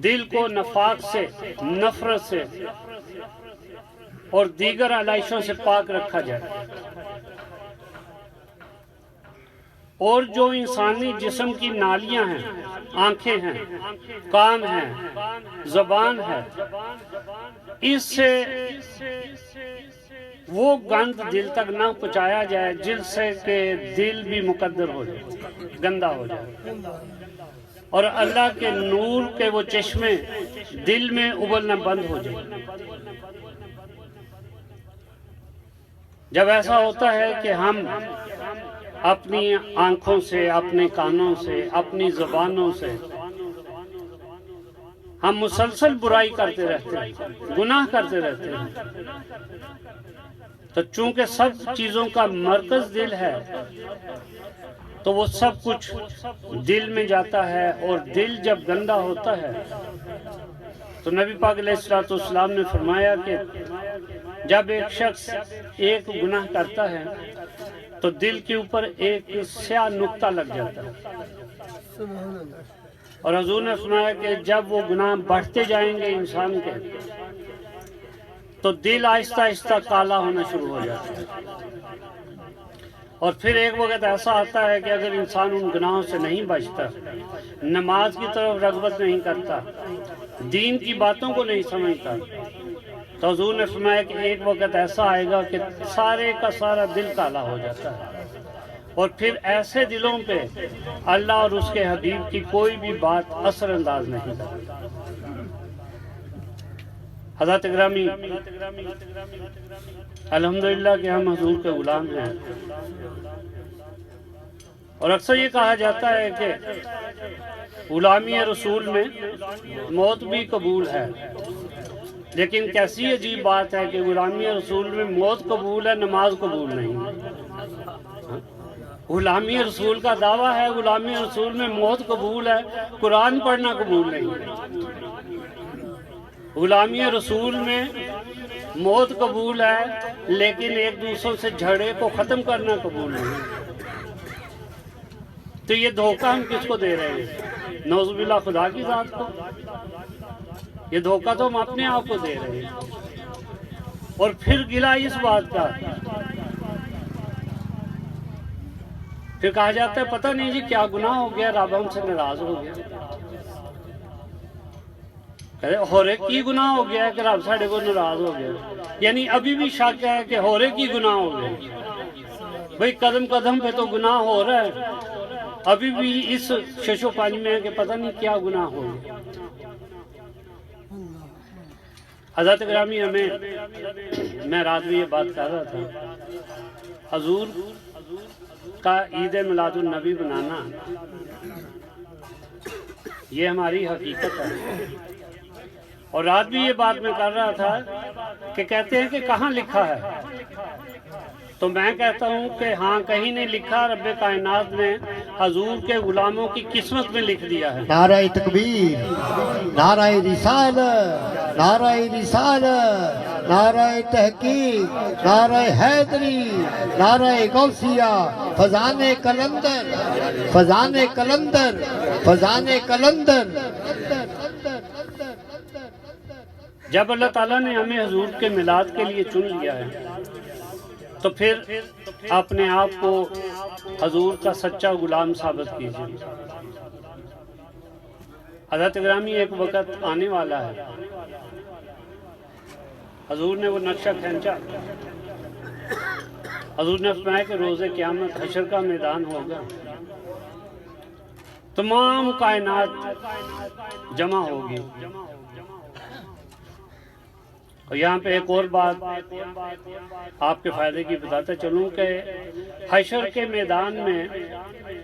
دل کو نفاق سے، نفرت سے اور دیگر علائشوں سے پاک رکھا جائے، اور جو انسانی جسم کی نالیاں ہیں، آنکھیں ہیں، کان ہیں، زبان ہے، اس سے وہ گند دل تک نہ پہنچایا جائے جس سے کہ دل بھی مقدر ہو جائے، گندا ہو جائے، اور اللہ کے نور کے وہ چشمے دل میں ابلنا بند ہو جائے۔ جب ایسا ہوتا ہے کہ ہم اپنی آنکھوں سے، اپنے کانوں سے، اپنی زبانوں سے ہم مسلسل برائی کرتے رہتے ہیں، گناہ کرتے رہتے ہیں، تو چونکہ سب چیزوں کا مرکز دل ہے تو وہ سب کچھ دل میں جاتا ہے، اور دل جب گندا ہوتا ہے تو نبی پاک علیہ السلام نے فرمایا کہ جب ایک شخص ایک گناہ کرتا ہے تو دل کے اوپر ایک سیاہ نقطہ لگ جاتا ہے، اور حضور نے فرمایا کہ جب وہ گناہ بڑھتے جائیں گے انسان کے تو دل آہستہ آہستہ کالا ہونا شروع ہو جاتا ہے، اور پھر ایک وقت ایسا آتا ہے کہ اگر انسان ان گناہوں سے نہیں بچتا، نماز کی طرف رغبت نہیں کرتا، دین کی باتوں کو نہیں سمجھتا، تو حضور نے فرمایا کہ ایک وقت ایسا آئے گا کہ سارے کا سارا دل کالا ہو جاتا ہے، اور پھر ایسے دلوں پہ اللہ اور اس کے حبیب کی کوئی بھی بات اثر انداز نہیں کرتی۔ حضرات گرامی، الحمدللہ کہ ہم حضور کے غلام ہیں، اور اکثر یہ کہا جاتا ہے کہ غلامی رسول میں موت بھی قبول ہے، لیکن کیسی عجیب بات ہے کہ غلامی رسول میں موت قبول ہے، نماز قبول نہیں۔ غلامی رسول کا دعویٰ ہے، غلامی رسول میں موت قبول ہے، قرآن پڑھنا قبول نہیں۔ غلامی رسول میں موت قبول ہے لیکن ایک دوسروں سے جھگڑے کو ختم کرنا قبول نہیں۔ تو یہ دھوکہ ہم کس کو دے رہے ہیں؟ نعوذ باللہ خدا کی ذات کو۔ یہ دھوکہ تو ہم اپنے آپ کو دے رہے ہیں۔ اور پھر گلا اس بات کا، پھر کہا جاتا ہے پتہ نہیں جی کیا گناہ ہو گیا، رب ہم سے ناراض ہو گیا۔ ہورے کی گناہ ہو گیا ہے کہ رب ساڑھے کو ناراض ہو گیا، یعنی ابھی بھی شک ہے کہ ہورے کی گناہ ہو گیا۔ بھئی قدم قدم پہ تو گناہ ہو رہا ہے، ابھی بھی اس شش و پنج میں ہے کہ پتہ نہیں کیا گناہ ہو گیا۔ حضرت گرامی میں رات بھی یہ بات کر رہا تھا، حضور کا عید میلاد النبی بنانا یہ ہماری حقیقت ہے۔ اور رات بھی یہ بات میں کر رہا تھا کہ کہتے ہیں کہ کہاں لکھا ہے، تو میں کہتا ہوں کہ ہاں کہیں نہیں لکھا، رب کائنات نے حضور کے غلاموں کی قسمت میں لکھ دیا ہے۔ نعرہ تکبیر، نعرہ رسالت، نعرہ رسالت، نعرہ تحقیق، نعرہ حیدری، نعرہ غوثیہ، فضان کلندر، فضان کلندر، فضان کلندر۔ جب اللہ تعالیٰ نے ہمیں حضور کے میلاد کے لیے چن لیا ہے تو پھر اپنے آپ کو حضور کا سچا غلام ثابت کیجیے۔ حضرت گرامی ایک وقت آنے والا ہے، حضور نے وہ نقشہ کھینچا، حضور نے فرمایا کہ روز قیامت حشر کا میدان ہوگا، تمام کائنات جمع ہوگی۔ اور یہاں پہ ایک اور بات آپ کے فائدے کی بتاتا چلوں کہ حشر کے میدان میں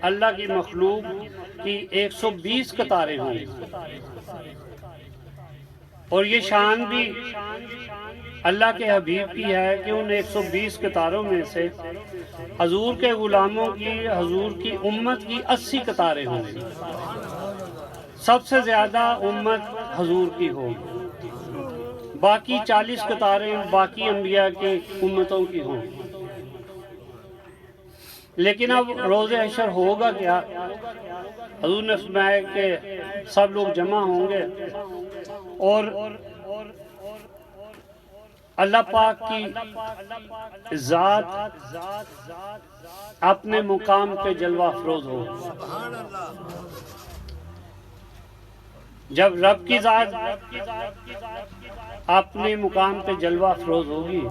اللہ کی مخلوق کی 120 قطاریں ہوں گی، اور یہ شان بھی اللہ کے حبیب کی ہے کہ ان 120 قطاروں میں سے حضور کے غلاموں کی، حضور کی امت کی 80 قطاریں ہوں گی، سب سے زیادہ امت حضور کی ہوگی، باقی 40 قطاریں باقی انبیاء کی امتوں کی ہوں۔ لیکن اب روز حشر ہوگا کیا؟ حضور نے فرمایا کہ سب لوگ جمع ہوں گے اور اللہ پاک کی ذات اپنے مقام پہ جلوہ افروز ہو۔ جب رب کی ذات اپنے مقام پہ جلوہ افروز ہوگی،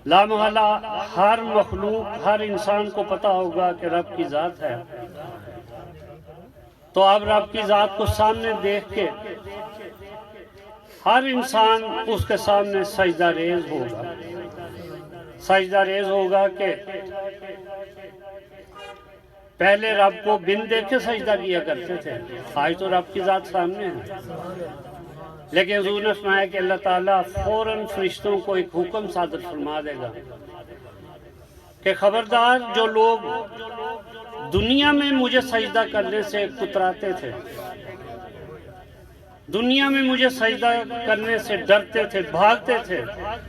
لا محالہ ہر مخلوق، ہر انسان کو پتہ ہوگا کہ رب کی ذات ہے، تو اب رب کی ذات کو سامنے دیکھ کے ہر انسان اس کے سامنے سجدہ ریز ہوگا، سجدہ ریز ہوگا کہ پہلے رب کو بن دیکھے سجدہ کیا کرتے تھے، آج تو رب کی ذات سامنے ہے۔ لیکن حضور نے فرمایا کہ اللہ تعالیٰ فوراً فرشتوں کو ایک حکم صادر فرما دے گا کہ خبردار جو لوگ دنیا میں مجھے سجدہ کرنے سے کتراتے تھے، دنیا میں مجھے سجدہ کرنے سے ڈرتے تھے، بھاگتے تھے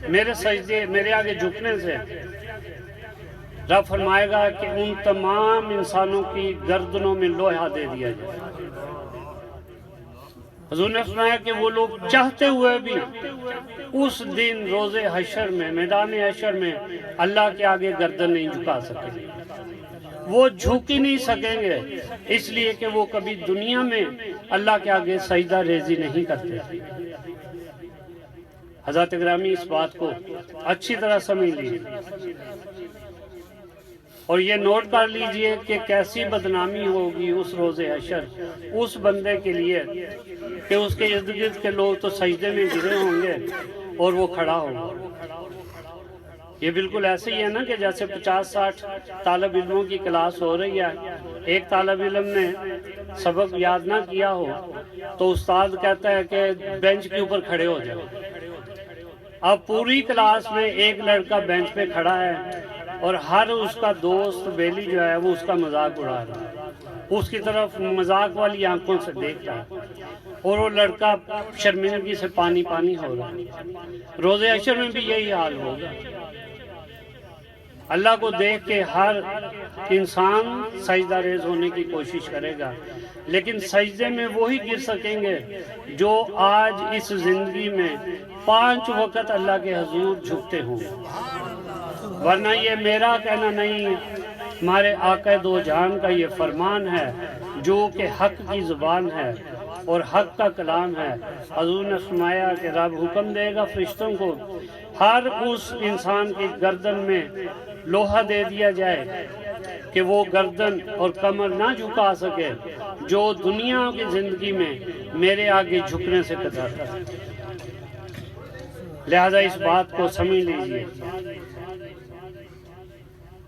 میرے سجدے، میرے آگے جھکنے سے، رب فرمائے گا کہ ان تمام انسانوں کی گردنوں میں لوہا دے دیا جائے۔ حضور نے فرمایا کہ وہ لوگ چاہتے ہوئے بھی اس دن روز حشر میں، میدان حشر میں اللہ کے آگے گردن نہیں جھکا سکیں گے، وہ جھک ہی نہیں سکیں گے، اس لیے کہ وہ کبھی دنیا میں اللہ کے آگے سجدہ ریزی نہیں کرتے۔ حضرت گرامی اس بات کو اچھی طرح سمجھ لیجیے اور یہ نوٹ کر لیجئے کہ کیسی بدنامی ہوگی اس روز حشر اس بندے کے لیے کہ اس کے ارد گرد کے لوگ تو سجدے میں گرے ہوں گے اور وہ کھڑا ہوگا۔ یہ بالکل ایسے ہی ہے نا کہ جیسے 50-60 طالب علموں کی کلاس ہو رہی ہے، ایک طالب علم نے سبق یاد نہ کیا ہو تو استاد کہتا ہے کہ بینچ کے اوپر کھڑے ہو جاؤ۔ اب پوری کلاس میں ایک لڑکا بینچ پہ کھڑا ہے اور ہر اس کا دوست بیلی جو ہے وہ اس کا مذاق اڑا رہا ہے، اس کی طرف مذاق والی آنکھوں سے دیکھ رہا ہے، اور وہ لڑکا شرمندگی سے پانی پانی ہو رہا ہے۔ روز حشر میں بھی یہی حال ہوگا۔ اللہ کو دیکھ کے ہر انسان سجدہ ریز ہونے کی کوشش کرے گا، لیکن سجدے میں وہی گر سکیں گے جو آج اس زندگی میں 5 وقت اللہ کے حضور جھکتے ہوں، ورنہ یہ میرا کہنا نہیں، ہمارے آقا دو جہان کا یہ فرمان ہے جو کہ حق کی زبان ہے اور حق کا کلام ہے۔ حضور نے فرمایا کہ رب حکم دے گا فرشتوں کو ہر اس انسان کی گردن میں لوہا دے دیا جائے کہ وہ گردن اور کمر نہ جھکا سکے جو دنیا کی زندگی میں میرے آگے جھکنے سے کتراتا ہے۔ لہذا اس بات کو سمجھ لیجئے،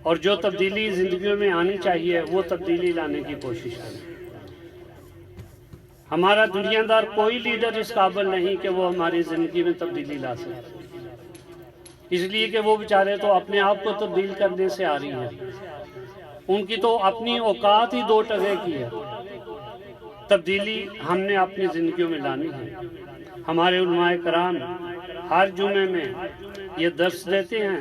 اور جو تبدیلی زندگیوں میں آنی چاہیے وہ تبدیلی لانے کی کوشش کریں۔ ہمارا دنیا دار کوئی لیڈر اس قابل نہیں کہ وہ ہماری زندگی میں تبدیلی لا سکے، اس لیے کہ وہ بیچارے تو اپنے آپ کو تبدیل کرنے سے آ رہی ہیں، ان کی تو اپنی اوقات ہی 2 ٹکے کی ہے۔ تبدیلی ہم نے اپنی زندگیوں میں لانی ہے۔ ہمارے علماء کرام ہر جمعے میں یہ درس دیتے ہیں،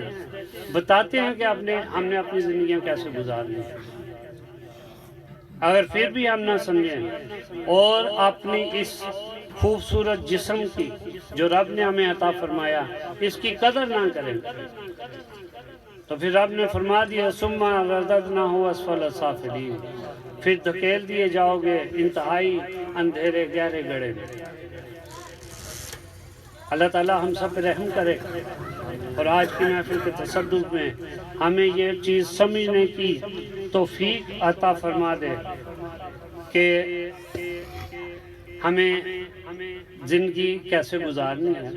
بتاتے ہیں کہ ہم نے اپنی زندگیاں کیسے گزارنی ہیں۔ اگر پھر بھی ہم نہ سمجھیں اور اپنی اس خوبصورت جسم کی جو رب نے ہمیں عطا فرمایا اس کی قدر نہ کریں تو پھر رب نے فرما دیا ثم رددناہ اسفل سافلین، پھر دھکیل دیے جاؤ گے انتہائی اندھیرے گہرے گڑھے میں۔ اللہ تعالیٰ ہم سب پہ رحم کرے اور آج کی محفل کے تصدق میں ہمیں یہ چیز سمجھنے کی توفیق عطا فرما دے کہ ہمیں زندگی کیسے گزارنی ہے۔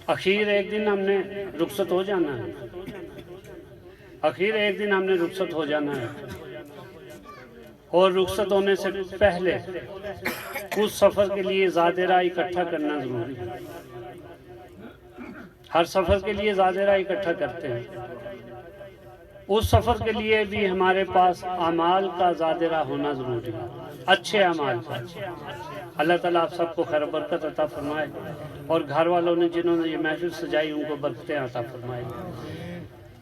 آخر ایک دن ہم نے رخصت ہو جانا ہے، آخر ایک دن ہم نے رخصت ہو جانا ہے، اور رخصت ہونے سے پہلے اس سفر کے لیے زیادہ راہ اکٹھا کرنا ضروری ہے۔ ہر سفر کے لیے زیادہ راہ اکٹھا کرتے ہیں، اس سفر کے لیے بھی ہمارے پاس اعمال کا زیادہ راہ ہونا ضروری ہے، اچھے اعمال کا۔ اللہ تعالیٰ آپ سب کو خیر و برکت عطا فرمائے، اور گھر والوں نے جنہوں نے یہ محفل سجائی ان کو برکتیں عطا فرمائے۔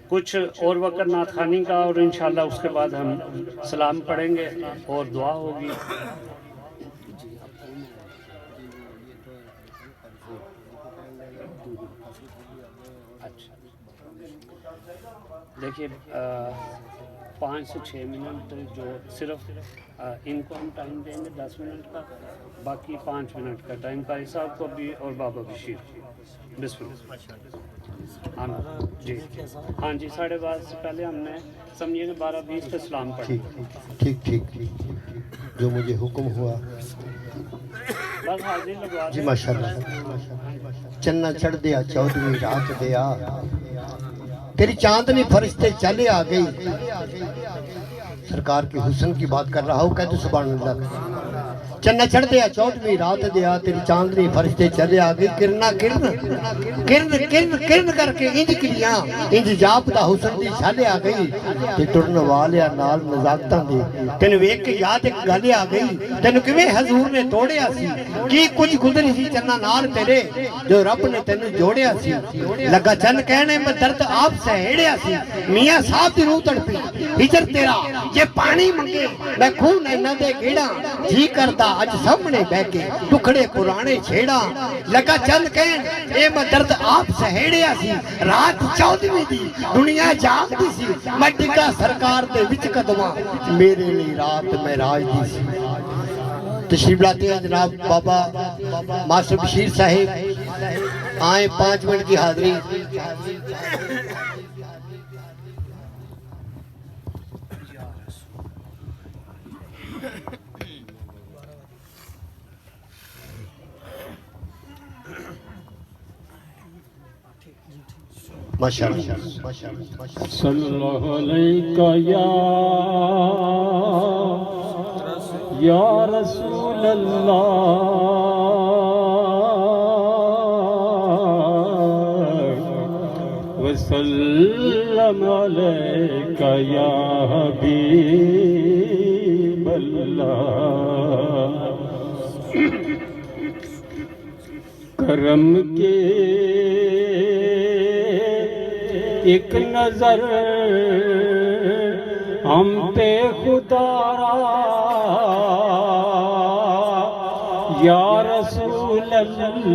کچھ اور وقت نعت خوانی کا، اور انشاءاللہ اس کے بعد ہم سلام پڑھیں گے اور دعا ہوگی۔ دیکھیے 5 سے 6 منٹ جو صرف ان کو ہم ٹائم دیں گے 10 منٹ کا، باقی 5 منٹ کا ٹائم قاری صاحب کو بھی اور بابا بشیر۔ بسم اللہ۔ جی ہاں جی، 12:30 سے پہلے ہم نے سمجھے کہ 12:20 پہ سلام پڑھیں۔ ٹھیک جو مجھے حکم ہوا۔ بس حاضری لگوا جی ماشاءاللہ۔ چنا چڑھ دیا 14ویں رات دیا، تیری چاندنی فرشتے چلے آ گئی۔ سرکار کے حسن کی بات کر رہا ہوں، کہتے سبحان اللہ۔ چنا چڑھ دیا 14ویں رات دیا، تیری چاندنی فرشتے چلے آ گئی۔ کرنا کرن کر کے انج کلیاں انج جاپدا حسن دی چھالے آ گئی، تے ٹرن والیا نال نزاکتاں دے تینوں ویکھ کے یاد ایک گل آ گئی، تینوں کیویں حضور نے توڑیا سی، کی کچھ گزری سی چنا نال تیرے جو رب نے تینوں جوڑیا سی۔ لگا چن کہنے میں درد آپ سہیڑیا سی، میاں صاحب دی روح تڑپی ہجر تیرا یہ پانی منگے میں خون نہ دے گیڑا، جی کرتا اج سامنے بہ کے ٹکڑے پرانے چھیڑا۔ لگا چند کہن اے میں درد آپ سہیڑیا سی، رات 14ویں دی دنیا جاگ دی سی، میں ڈگا سرکار دے وچ قدماں میرے لیے رات معراج دی سی۔ تشریف لاتے ہیں جناب بابا ماسٹر بشیر صاحب، آئیں 5 منٹ کی حاضری۔ ماشاءاللہ صلی اللہ علیہ یا رسول اللہ وسلم علیک یا حبیب اللہ کرم کے ایک نظر ہم پہ خدا را یا رسول اللہ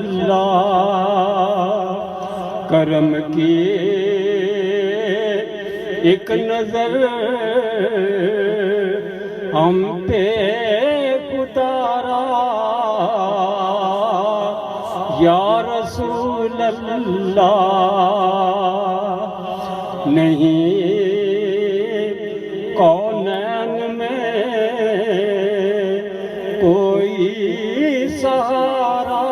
کرم کی ایک نظر ہم پہ خدا را یا رسول اللہ نہیں کونین میں کوئی سہارا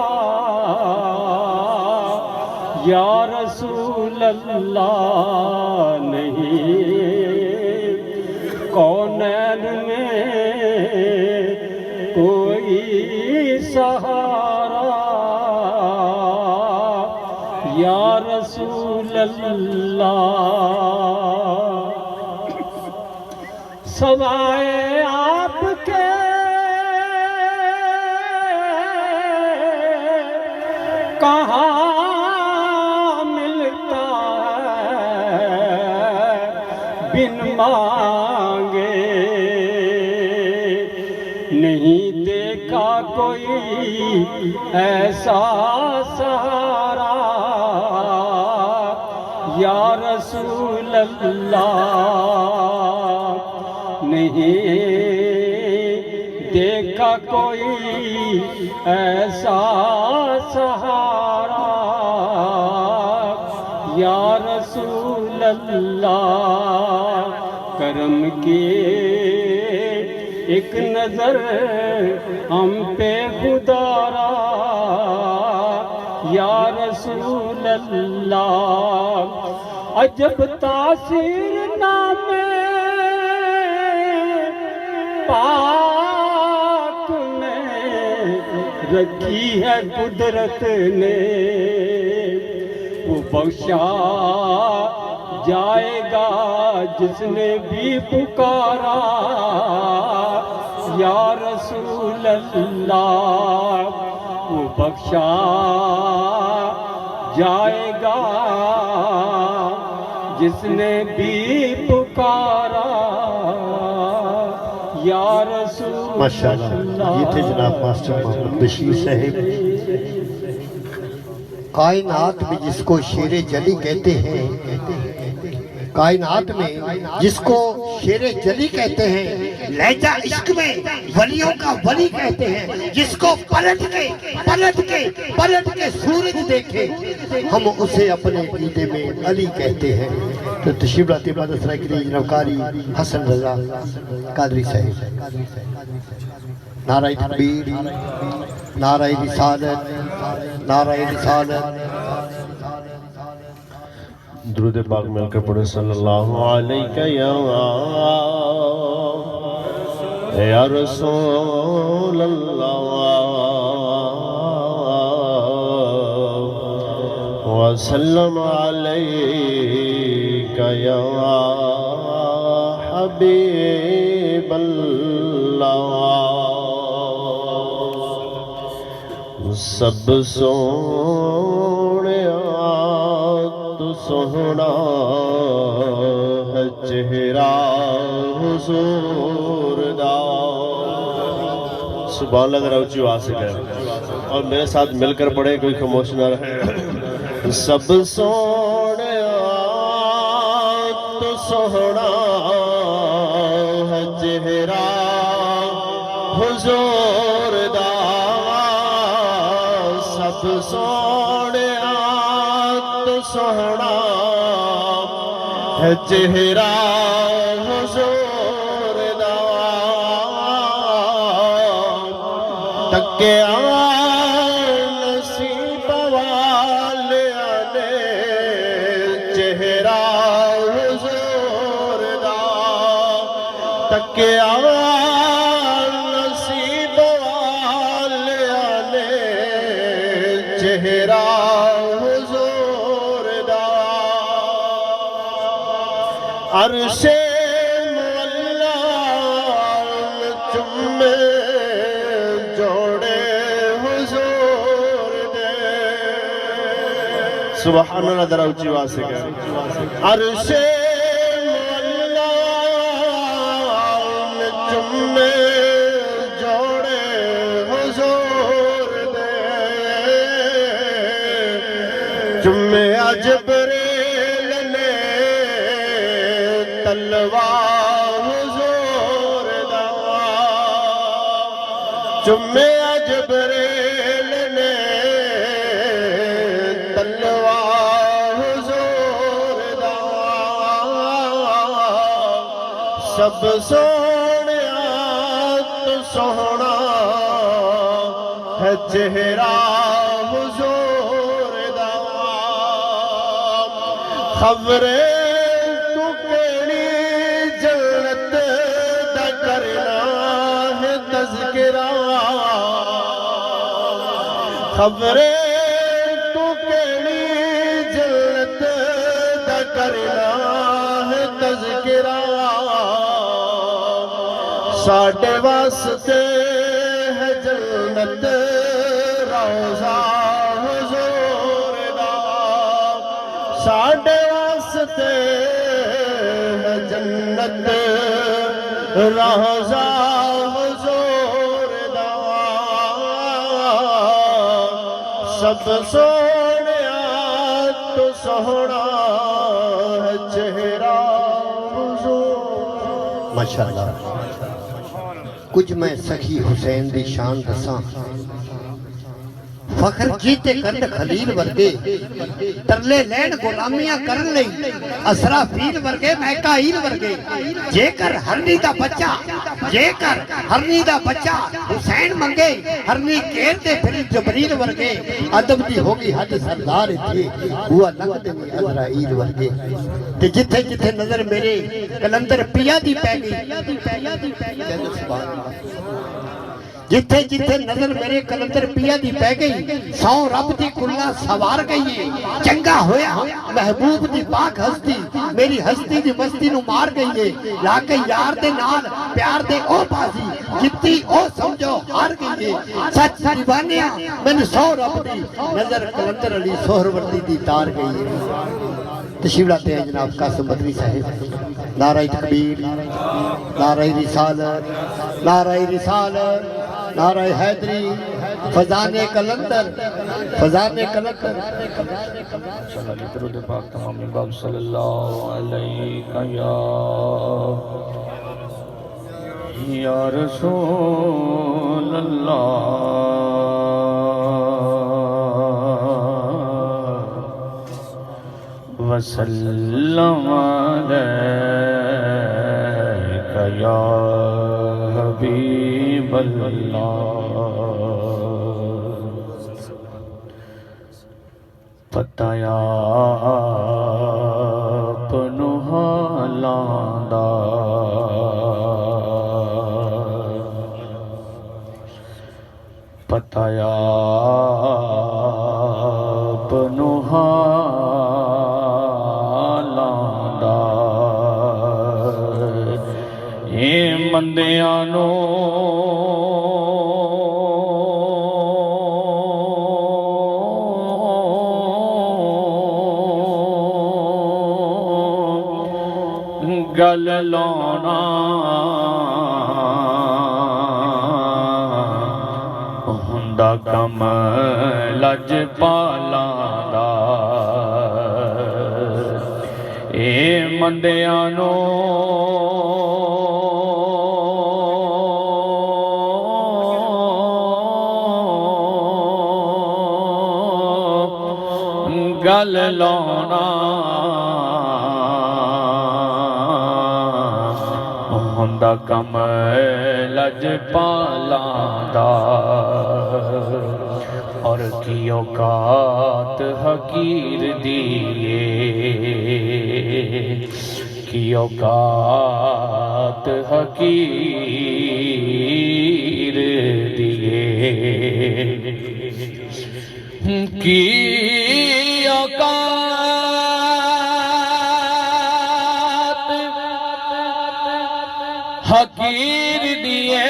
یا رسول اللہ نہیں کونین میں کوئی سہارا یا رسول اللہ سوائے آپ کے کہاں ملتا ہے بن مانگے نہیں دیکھا کوئی ایسا سہارا یا رسول اللہ نہیں دیکھا کوئی ایسا سہارا یا رسول اللہ کرم کی ایک نظر ہم پہ خدا را یا رسول اللہ عجب تاثیر نام پاک میں رکھی ہے قدرت نے وہ بخشا جائے گا جس نے بھی پکارا یا رسول اللہ وہ بخشا جائے گا جس نے بھی پکارا یا رسول ماشاءاللہ یہ تھے جناب ماسٹر محمد بشیر صاحب کائنات میں جس کو شیر جلی کہتے ہیں کائنات میں جس کو شیر جلی کہتے ہیں لہجہ عشق میں ولیوں کا ولی کہتے ہیں جس کو پلٹ کے سورج دیکھے ہم اسے اپنے عقیدے میں علی کہتے ہیں تو تشریف لاتے عبادت سرائے کے لیے جناب قاری حسن رضا قادری صاحب نعرہ تکبیر نعرہ رسالت نعرہ رسالت درود پاک مل کر پڑھیں صلی اللہ علیہ یا رسول اللہ وسلم علیک یا حبیب اللہ سب سونے تو سونا ہے چہرہ حضور دا سبحان اللہ ذرا اونچی آواز سے کہہ اور میرے ساتھ مل کر پڑھیں کوئی خاموش نہ رہے سب سونے تو سونا ہے چہرہ حضور دا سب سونے تو سونا ہے چہرہ حضور دا تکیا نصیب والیاں نے کیا نصیب والیاں نے چہرہ حضور دا عرش مولا چمے جوڑے حضور دے سبحان اللہ ذرا اونچی آواز سے کہہ عرش مولا چمے جوڑے حضور دے چمے جبریل نے تلوار حضور دا چمے جبریل نے تلوار حضور دا سب سونیا تو سونا ہے چہرہ حضور دا خبریں تو کیڑی جنت دا کرنا ہے تذکرہ خبریں تو کیڑی جنت دا کرنا ہے تذکرہ ساڈے واسطے ہے جنت روضہ حضور دا ساڈے واسطے ہے جنت روضہ حضور دا سب سونیا تو سونا ہے چہرہ حضور ماشاءاللہ کچھ میں سخی حسین دی شان دساں فخر جیتے کرد خلیل ورگے ترلے لین غلامیاں کرن لئی اسرافیل ورگے میکائیل ورگے جے کر ہرنی دا بچہ حسین منگے ہرنی کیر دے پھر جبریل ورگے ادب دی ہوگی حد سردار تھے ہوا لنگ دے عزرائیل ورگے تے جتھے جتھے نظر میرے کلندر پیا دی پہ گئی جتھے جتھے نظر میرے کلندر پیا دی پہ گئی سو رب دی کلا سوار گئی ہے چنگا ہویا محبوب دی پاک ہستی میری ہستی دی مستی نو مار گئی ہے لاکے یار دے نال پیار دے او بازی جتی او سمجھو ہار گئی ہے سچ دیوانیاں میں سو رب دی نظر کلندر علی سہر وردی دی تار گئی ہے تشریف لاتے ہیں جناب قاسم بدری صاحب نعرہ تکبیر نعرہ رسالت نعرہ حیدری فضان کلندر درود پاک تمام باب صلی اللہ علیہ یا رسول اللہ وسلم علیک یا حبیب اللہ پتہ یا اپنو حالاں دا پتہ یا اپنو حالاں دا اے مندیانو گل لانا ہوندا کم لج پالاں دا اے مندیانو گل لانا ہوندا کم لج پالاں دا اور کی اوقات حقیر دیئے کی اوقات حقیر دیے کی اوقات حقیر دیے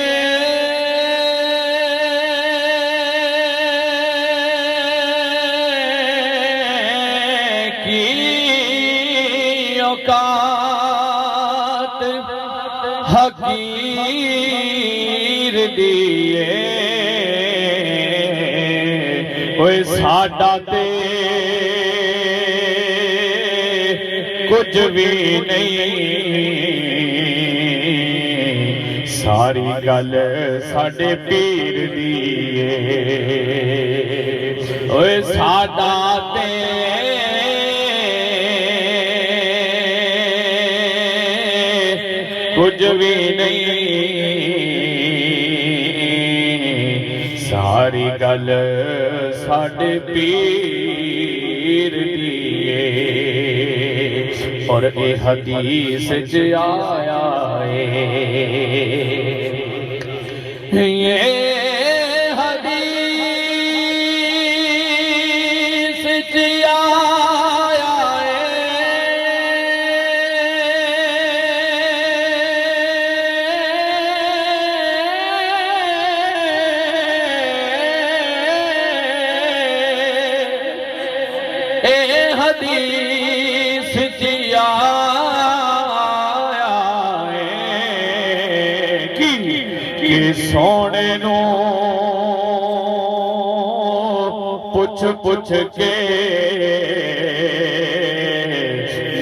حقیر دیے اوے ساڈا تے کچھ بھی نہیں ساری گل ساڈے پیر دیے اوے ساڈا تے کچھ بھی نہیں ساری گل ساڈے پیر دیے اور اے حدیث چ آیا یہ حدیث چ حدیث کیا کہ سونے نو پوچھ پوچھ کے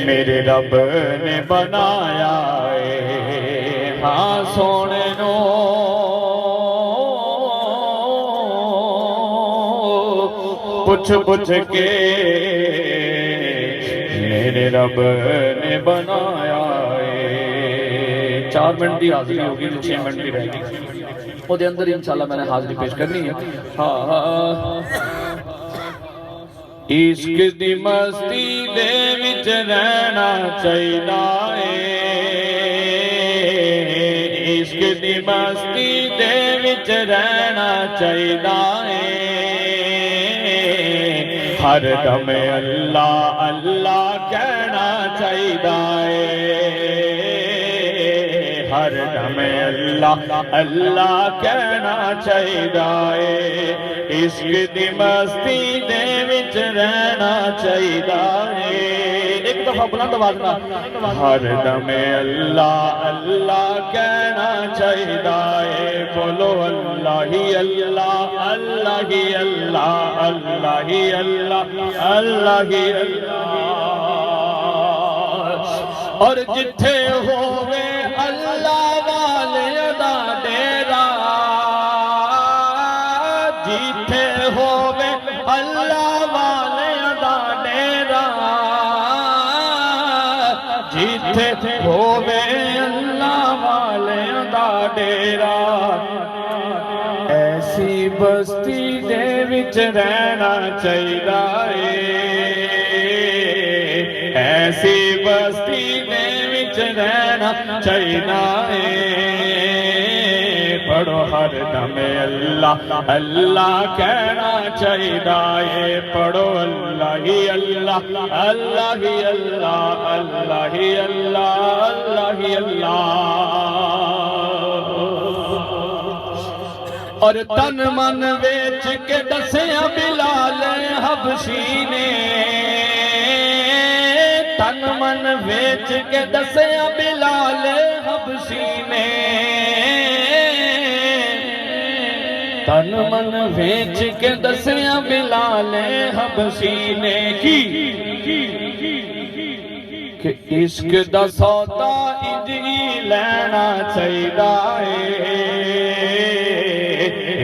میرے رب نے بنایا ہے ہاں سونے نو پوچھ پوچھ کے میرے رب نے بنایا ہے 4 منٹ دی حاضری ہوگی 6 منٹ دی رہ گئی وہ دے اندر انشاءاللہ میں نے حاضری پیش کرنی ہے عشق دی مستی دے وچ رہنا چاہیے عشق دی مستی دے وچ رہنا چاہیے ہر دم اللہ اللہ کہنا چاہیے ہر دم اللہ اللہ کہنا چاہیے عشق دی مستی دے وچ رہنا چاہیے ایک دفعہ بلند آواز نہ ہر دم اللہ اللہ کہنا چاہیے بولو اللہ ہی اللہ اللہ ہی اللہ اللہ ہی اللہ اللہ ہی اللہ اور جتھے ہووے اللہ والے دا ڈیرا جتھے ہووے اللہ والے دا ڈیرا جتھے ہووے اللہ والے دا ڈیرا ایسی بستی دے وچ رہنا چاہیے ایسی بستی دے وچ رہنا چاہیے پڑھو ہر دم اللہ اللہ کہنا چاہیے پڑھو اللہ ہی اللہ اللہ ہی اللہ اللہ ہی اللہ اللہ ہی اللہ اور تن من ویچ کے دسیا بلال حبشی نے تن من ویچ کے دسیا بلال حبشی نے تن من ویچ کے دسیا بلال حبشی نے کی کہ عشق دا سودا انجی لینا چاہیے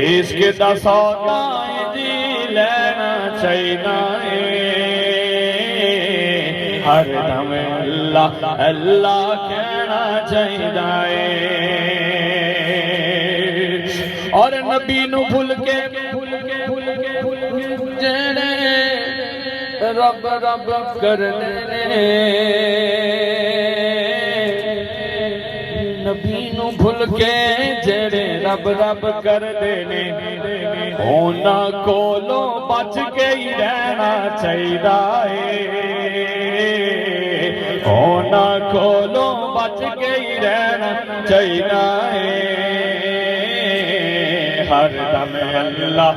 عشق دا سودا انجی لینا چاہیے ہر دم اللہ اللہ کہنا چاہیے اور نبی نو بھول کے جڑے رب رب کرنے نو بھل کے جڑے رب رب کر دینے اونا کولوں بچ کے ہی رہنا چاہیے اونا کولوں بچ کے ہی رہنا چاہیے ہر دم اللہ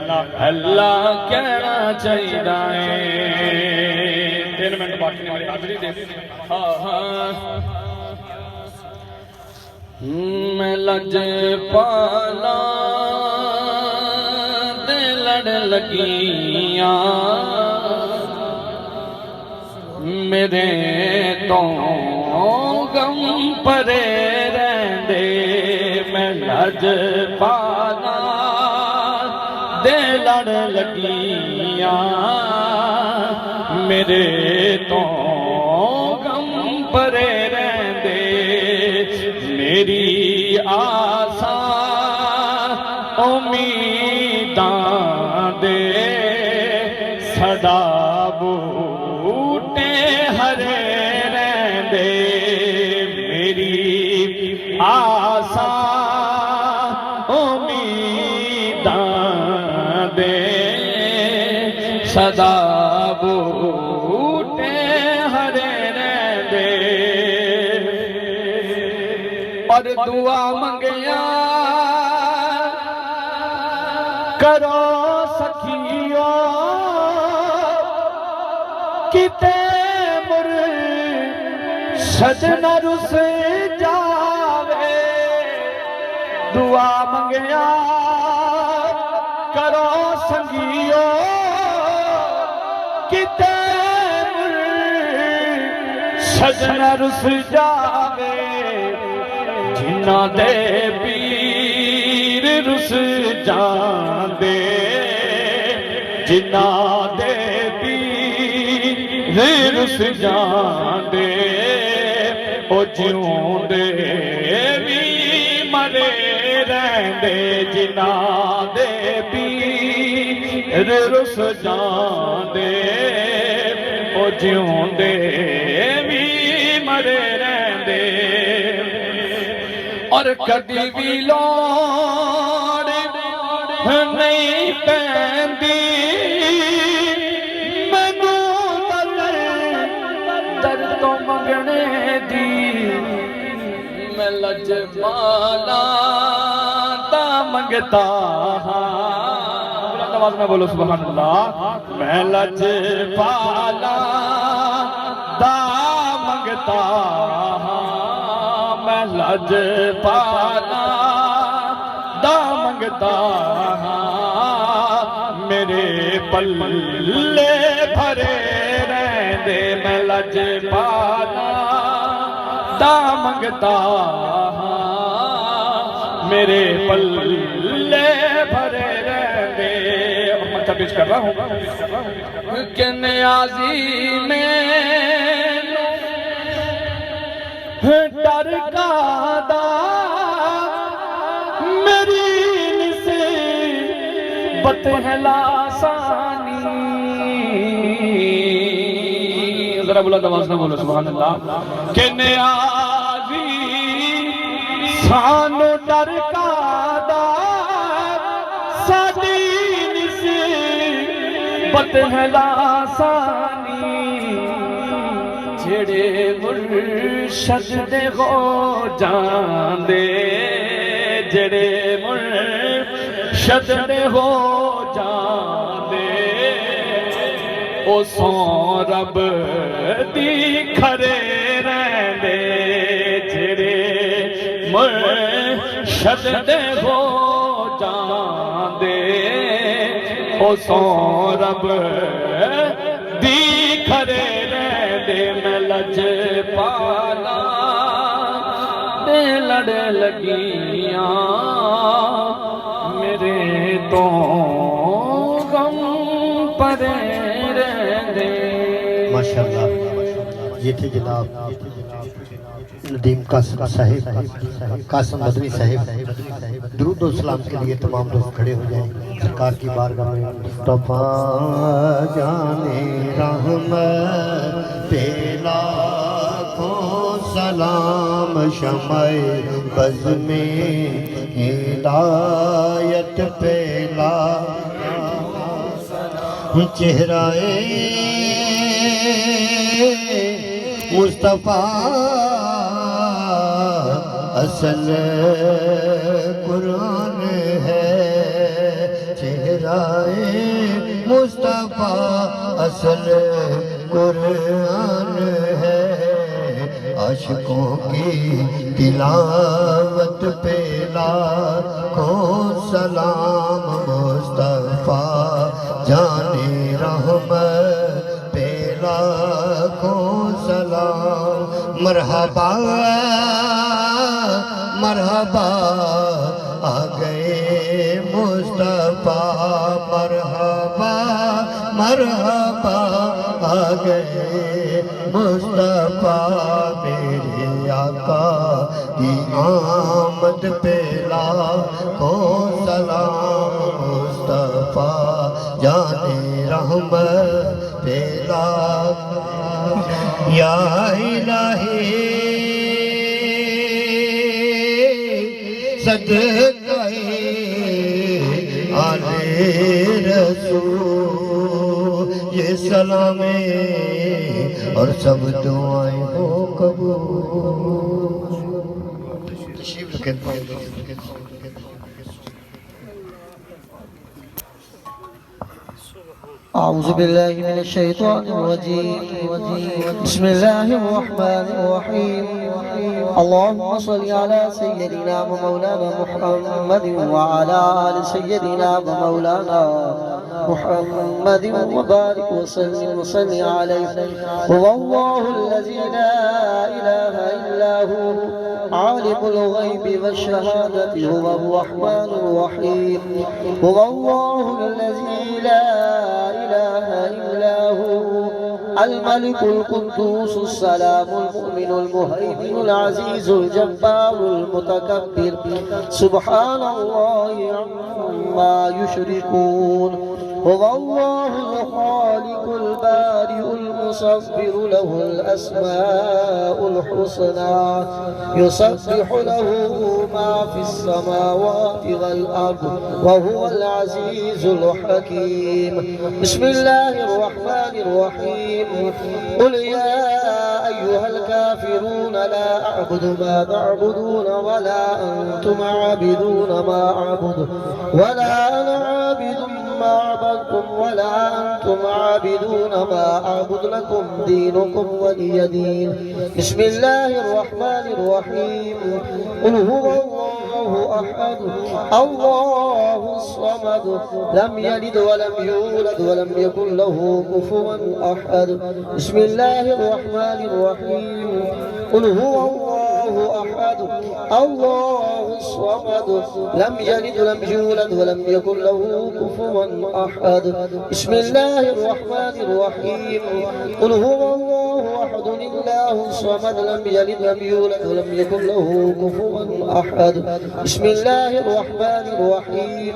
اللہ کہنا چاہیے 3 منٹ باقی ہماری حاضری دے میں لج پالا دے لڑ لگیاں میرے تو غم پرے رہندے میں لج پالا دے لڑ لگیاں میرے تو غم پرے رہندے میری آسا امیداں دے صدا بوٹے ہرے رہندے میری آسا امیداں دے صدا بوٹے ہرے رہندے اور دعا منگیا کرو سکھیو کتے مرشد نہ رس جاوے دعا منگیا کرو سنگیو کتے مرشد نہ رس جاوے جنہ دے پیر رس جان دے جنہ دے پیر رس جان دے او جیوں دے بھی مرے رہندے جنہ دے پیر رس جان دے او جیوں دے بھی مرے رہندے اور کدی بھی لوڑ نہیں پیندی مینوں در تو منگنے دی میں لج پالا تا منگتا بلند آواز میں بولو سبحان اللہ میں لج پالا تا منگتا لج پالا دا منگتا میرے پلے بھرے رہندے میں لج پالا دا منگتا میرے پلے بھرے رہندے میں پیش کر رہا ہوں کہ نیازی میں ڈر کا دا میری نسبت ہے لاسانی ذرا بلند آواز نہ بولو سبحان اللہ کہ نیازی سانو ڈر کا دا ساڈی نسبت ہے لاسانی جڑے مرشد دے ہو جان دے جڑے مرشد دے ہو جان دے او سوں رب دی کھرے رہندے جڑے مرشد دے ہو جان دے او سوں رب دی کھرے میں لج پالا دے لڑ لگیاں میرے تو غم پرے رہندے ماشاءاللہ یہ تھے جناب ندیم قاسم صاحب قاسم مدنی صاحب درود و سلام کے لیے تمام دوست کھڑے ہو جائیں سرکار کی بارگاہ میں مصطفیٰ جانے رحمت پہ لاکھوں سلام شمع بز میں ہدایت پھیلا چہرہ مصطفیٰ اصل قرآن ہے چہرہ مصطفیٰ اصل قرآن ہے عاشقوں کی تلاوت پہ لاکھوں سلام مصطفیٰ جان رحمت پہ لاکھوں سلام مرحبا مرحبا آ گئے مصطفیٰ مرحبا مرحبا آ گئے مصطفیٰ میرے آقا کی آمد پہ لاکھوں سلام مصطفیٰ جان رحمت پہ لاکھوں یا الہی صدقہ آل رسول یہ سلام اور سب دعائیں ہو قبول تشریف رکھیں أعوذ بالله من الشيطان الرجيم بسم الله الرحمن الرحيم اللهم صل على سيدنا ومولانا محمد وعلى آل سيدنا ومولانا محمد وبارك وسلم وصل عليه هو الله الذي لا إله إلا هو عالم الغيب والشهادة هو الرحمن الرحيم هو الله الذي لا إله إلا هو الملك القدوس السلام المؤمن المهيمن العزيز الجبار المتكبر سبحان الله عما يشركون هو الله الخالق البارئ المصور له الأسماء الحسنى يسبح له ما في السماوات والأرض وهو العزيز الحكيم بسم الله الرحمن الرحيم قل يا أيها الكافرون لا أعبد ما تعبدون ولا أنتم عابدون ما أعبد ولا أنا عابد ما عبدتم ولا أنتم عابدون ما أعبد لكم دينكم ولي دين بسم الله الرحمن الرحيم قل هو الله أحد الله الصمد لم يلد ولم يولد ولم يكن له كفوا أحد بسم الله الرحمن الرحيم قل هو الله أحد الله الصمد لم يلد ولم يولد ولم يكن له كفوا أحد بسم الله الرحمن الرحيم قل هو الله أحد الله الصمد لم يلد ولم يولد ولم يكن له كفوا أحد بسم الله الرحمن الرحيم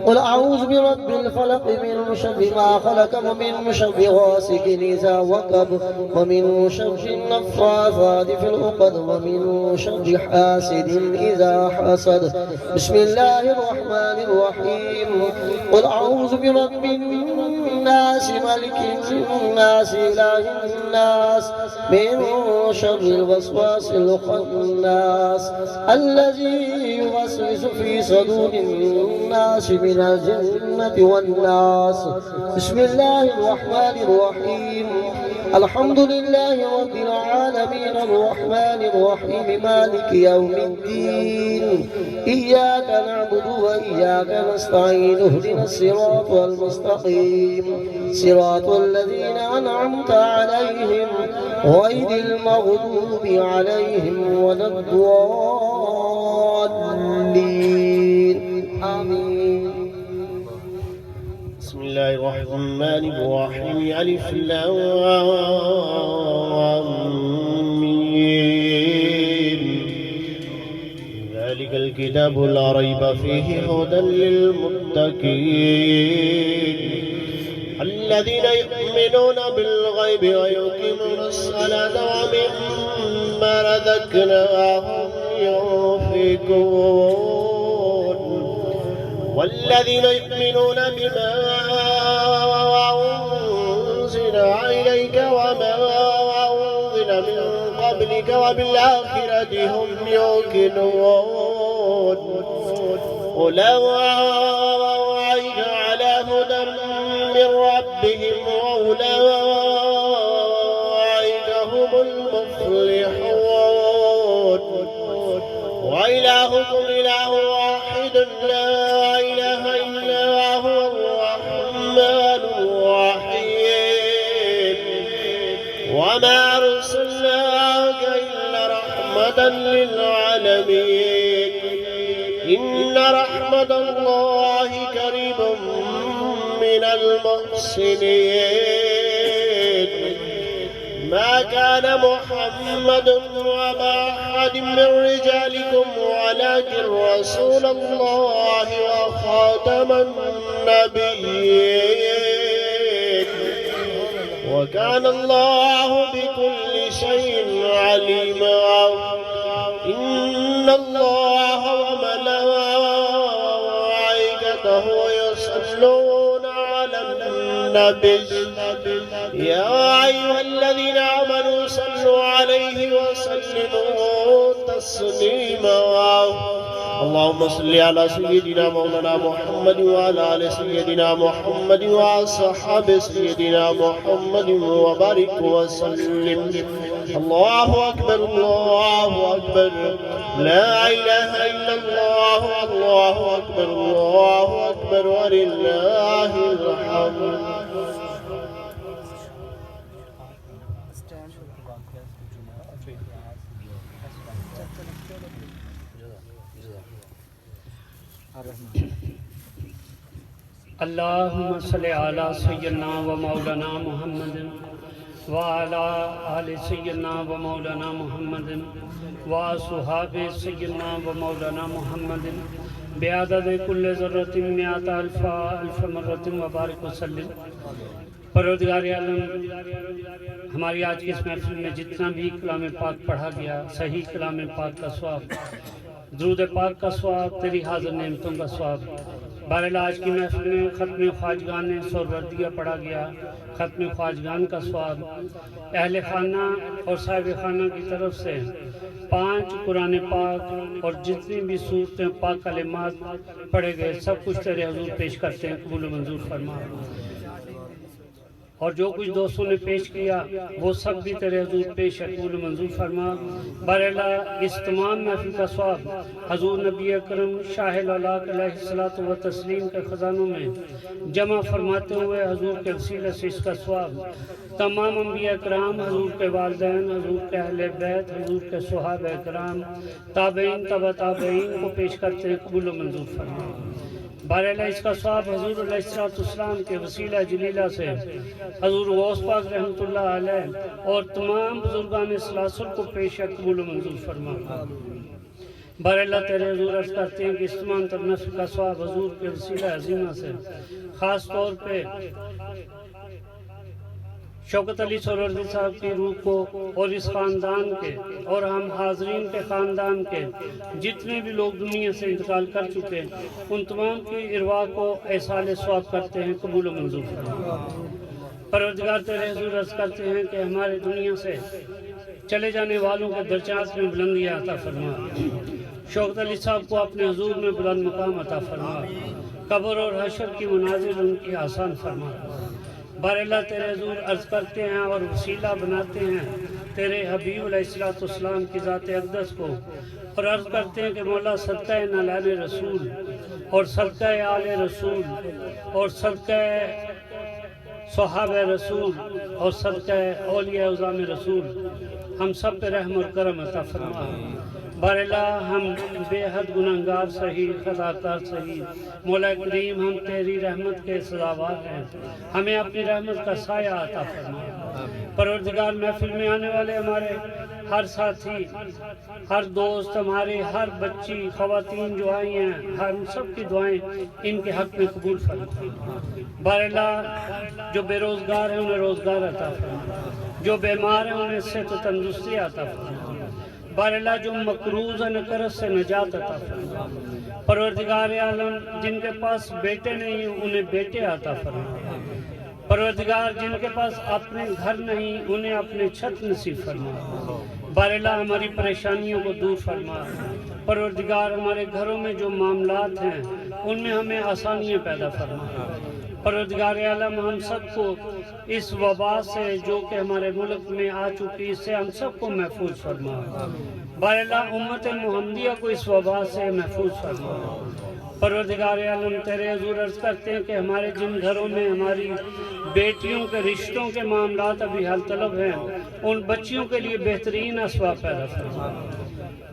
قل أعوذ برب الفلق من شر ما خلق ومن شر غاسق إذا وقب ومن شر النفاثات في العقد ومن شر حاسد إذا حسد بسم الله الرحمن الرحيم قل أعوذ برب الناس ملك الناس إله الناس من شر الوسواس الخناس الذي يوسوس في صدور الناس من الجنة والناس بسم الله الرحمن الرحيم الحمد لله رب العالمين الرحمن الرحيم مالك يوم الدين إياك نعبد وإياك نستعين اهدنا الصراط المستقيم صراط الذين أنعمت عليهم غير المغضوب عليهم ولا الضالين آمين بسم الله الرحمن الرحيم ألف لام ميم ذلك الكتاب لا ريب فيه هدى للمتقين الذين يؤمنون بالغيب ويقيمون الصلاة ومما رزقناهم ينفقون والذين يؤمنون بما أنزل إليك وما أنزل من قبلك وبالآخرة هم يوقنون أولئك على هدى من ربهم وأولئك هم المفلحون وإلهكم إله واحد لا إله إلا هو الرحمن الرحيم وما أرسلناك إلا رحمة للعالمين إن رحمة الله قريب من المحسنين ما كان محمد وأبا أحد من رجالكم ولكن رسول الله وخاتم النبيين وكان الله بكل شيء عليما إن الله وملائكته يصلون على النبي يا أيها الذين آمنوا صلوا عليه وسلموا تسليما اللهم صل على سيدنا مولانا محمد وعلى آل سيدنا محمد وأصحاب سيدنا محمد وبارك وسلم الله أكبر الله أكبر لا إله إلا الله الله أكبر الله أكبر ولله الحمد اللہم صلی علی سیدنا و مولانا محمد وعلی آل سیدنا و مولانا محمد وصحاب سیدنا و مولانا محمد بعدد کل ذرۃ مئات الف مرۃ وبارک وسلم۔ پروردگار عالم، ہماری آج کی اس محفل میں جتنا بھی کلام پاک پڑھا گیا، صحیح کلام پاک کا ثواب، درود پاک کا ثواب، تیری حاضر نعمتوں کا ثواب۔ بہرحال آج کی محفل میں ختم خواجگان سہروردیہ پڑھا گیا، ختم خواجگان کا ثواب، اہل خانہ اور صاحب خانہ کی طرف سے 5 قرآن پاک اور جتنی بھی صورتیں پاک کلمات پڑھے گئے سب کچھ تیرے حضور پیش کرتے ہیں، قبول و منظور فرما۔ اور جو کچھ دوستوں نے پیش کیا وہ سب بھی تیرے حضور پیش ہے، قبول و منظور فرما۔ بہرحال اس تمام محفل کا ثواب حضور نبی اکرم شاہ الاولیاء علیہ الصلوۃ والتسلیم کے خزانوں میں جمع فرماتے ہوئے حضور کے وسیلے سے اس کا ثواب تمام انبیاء اکرام، حضور کے والدین، حضور کے اہل بیت، حضور کے صحابہ اکرام، تابعین، تبع تابعین کو پیش کرتے ہیں، قبول و منظور فرما۔ بہرحال اس کا ثواب حضور علیہ السلام کے وسیلہ جلیلہ سے حضور غوث پاک رحمۃ اللہ علیہ اور تمام بزرگان سلاسل کو پیش ہے، قبول و منظور فرما۔ بہرحال تیرے حضور عرض کرتے ہیں کہ اس تمام تر نفل کا ثواب حضور کے وسیلہ عظیمہ سے خاص طور پہ شوکت علی سہروردی صاحب کی روح کو اور اس خاندان کے اور ہم حاضرین کے خاندان کے جتنے بھی لوگ دنیا سے انتقال کر چکے ہیں ان تمام کی ارواح کو احسال ثواب کرتے ہیں، قبول و منظور فرما۔ پروردگار تیرے حضور عرض کرتے ہیں کہ ہمارے دنیا سے چلے جانے والوں کے درجات میں بلندی عطا فرما، شوکت علی صاحب کو اپنے حضور میں بلند مقام عطا فرما، قبر اور حشر کی منازل ان کی آسان فرما۔ بہرحال تیرے حضور عرض کرتے ہیں اور وسیلہ بناتے ہیں تیرے حبیب علیہ السلام کی ذات اقدس کو، اور عرض کرتے ہیں کہ مولا صدقہ نالان رسول اور صدقہ آل رسول اور صدقہ صحابہ رسول اور صدقہ اولیاء عظام رسول ہم سب پہ رحم اور کرم عطا فرما۔ بہرحال ہم بے حد گناہگار سہی، خطاکار سہی، مولا کریم ہم تیری رحمت کے سزاوار ہیں، ہمیں اپنی رحمت کا سایہ عطا فرما۔ پروردگار محفل میں آنے والے ہمارے ہر ساتھی، ہر دوست، ہمارے ہر بچی، خواتین جو آئی ہیں، ہم سب کی دعائیں ان کے حق میں قبول فرما۔ بہرحال جو بے روزگار ہیں انہیں روزگار عطا فرما، جو بیمار ہیں انہیں صحت و تندرستی عطا فرما، بہرحال جو مقروض ہیں قرض سے نجات عطا فرما۔ پروردگار عالم جن کے پاس بیٹے نہیں انہیں بیٹے عطا فرما۔ پروردگار جن کے پاس اپنے گھر نہیں انہیں اپنے چھت نصیب فرما۔ بہرحال ہماری پریشانیوں کو دور فرما۔ پروردگار ہمارے گھروں میں جو معاملات ہیں ان میں ہمیں آسانیاں پیدا فرما۔ پروردگار عالم ہم سب کو اس وبا سے جو کہ ہمارے ملک میں آ چکی اس سے ہم سب کو محفوظ فرما۔ بہرحال امت محمدیہ کو اس وبا سے محفوظ فرما۔ پروردگار عالم تیرے حضور عرض کرتے ہیں کہ ہمارے جن گھروں میں ہماری بیٹیوں کے رشتوں کے معاملات ابھی حل طلب ہیں ان بچیوں کے لیے بہترین اسباب پیدا فرما۔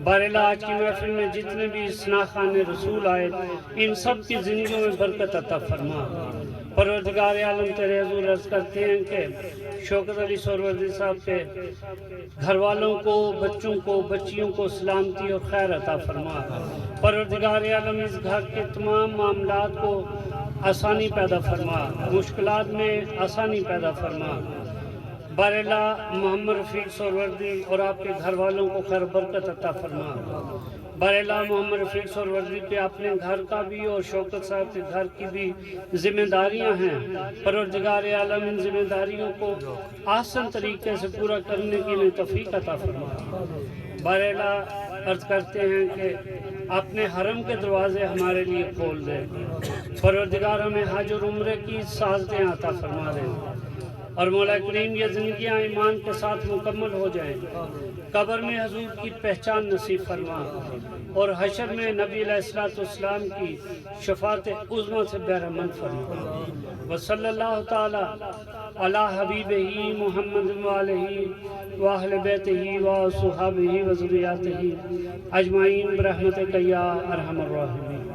بہرحال آج کی محفل میں جتنے بھی شناخان رسول آئے ان سب کی زندگیوں میں برکت عطا فرما۔ پروردگار عالم تیرے حضور عرض کرتے ہیں کہ شوکت علی سہروردی صاحب کے گھر والوں کو، بچوں کو، بچیوں کو سلامتی اور خیر عطا فرما۔ پروردگار عالم اس گھر کے تمام معاملات کو آسانی پیدا فرما، مشکلات میں آسانی پیدا فرما۔ بہرحال محمد رفیق سہروردی اور آپ کے گھر والوں کو خیر برکت عطا فرما۔ بہرحال محمد رفیق سہروردی پہ اپنے گھر کا بھی اور شوکت صاحب کے گھر کی بھی ذمہ داریاں ہیں۔ پروردگار عالم ان ذمہ داریوں کو آسان طریقے سے پورا کرنے کی انہیں توفیق عطا فرما۔ بہرحال عرض کرتے ہیں کہ اپنے حرم کے دروازے ہمارے لیے کھول دے۔ پروردگار ہمیں حج اور عمرے کی سعادتیں عطا فرما دے اور مولا کریم یہ زندگیاں ایمان کے ساتھ مکمل ہو جائیں۔ قبر میں حضور کی پہچان نصیب فرما اور حشر میں نبی علیہ السلام کی شفاعت عظمی سے بہرمند فرما۔ وصلی اللہ تعالی علی حبیبہ محمد وآلہ وآہل بیتہ وصحابہ وذریاتہ اجمعین برحمتک یا ارحم الراحمین۔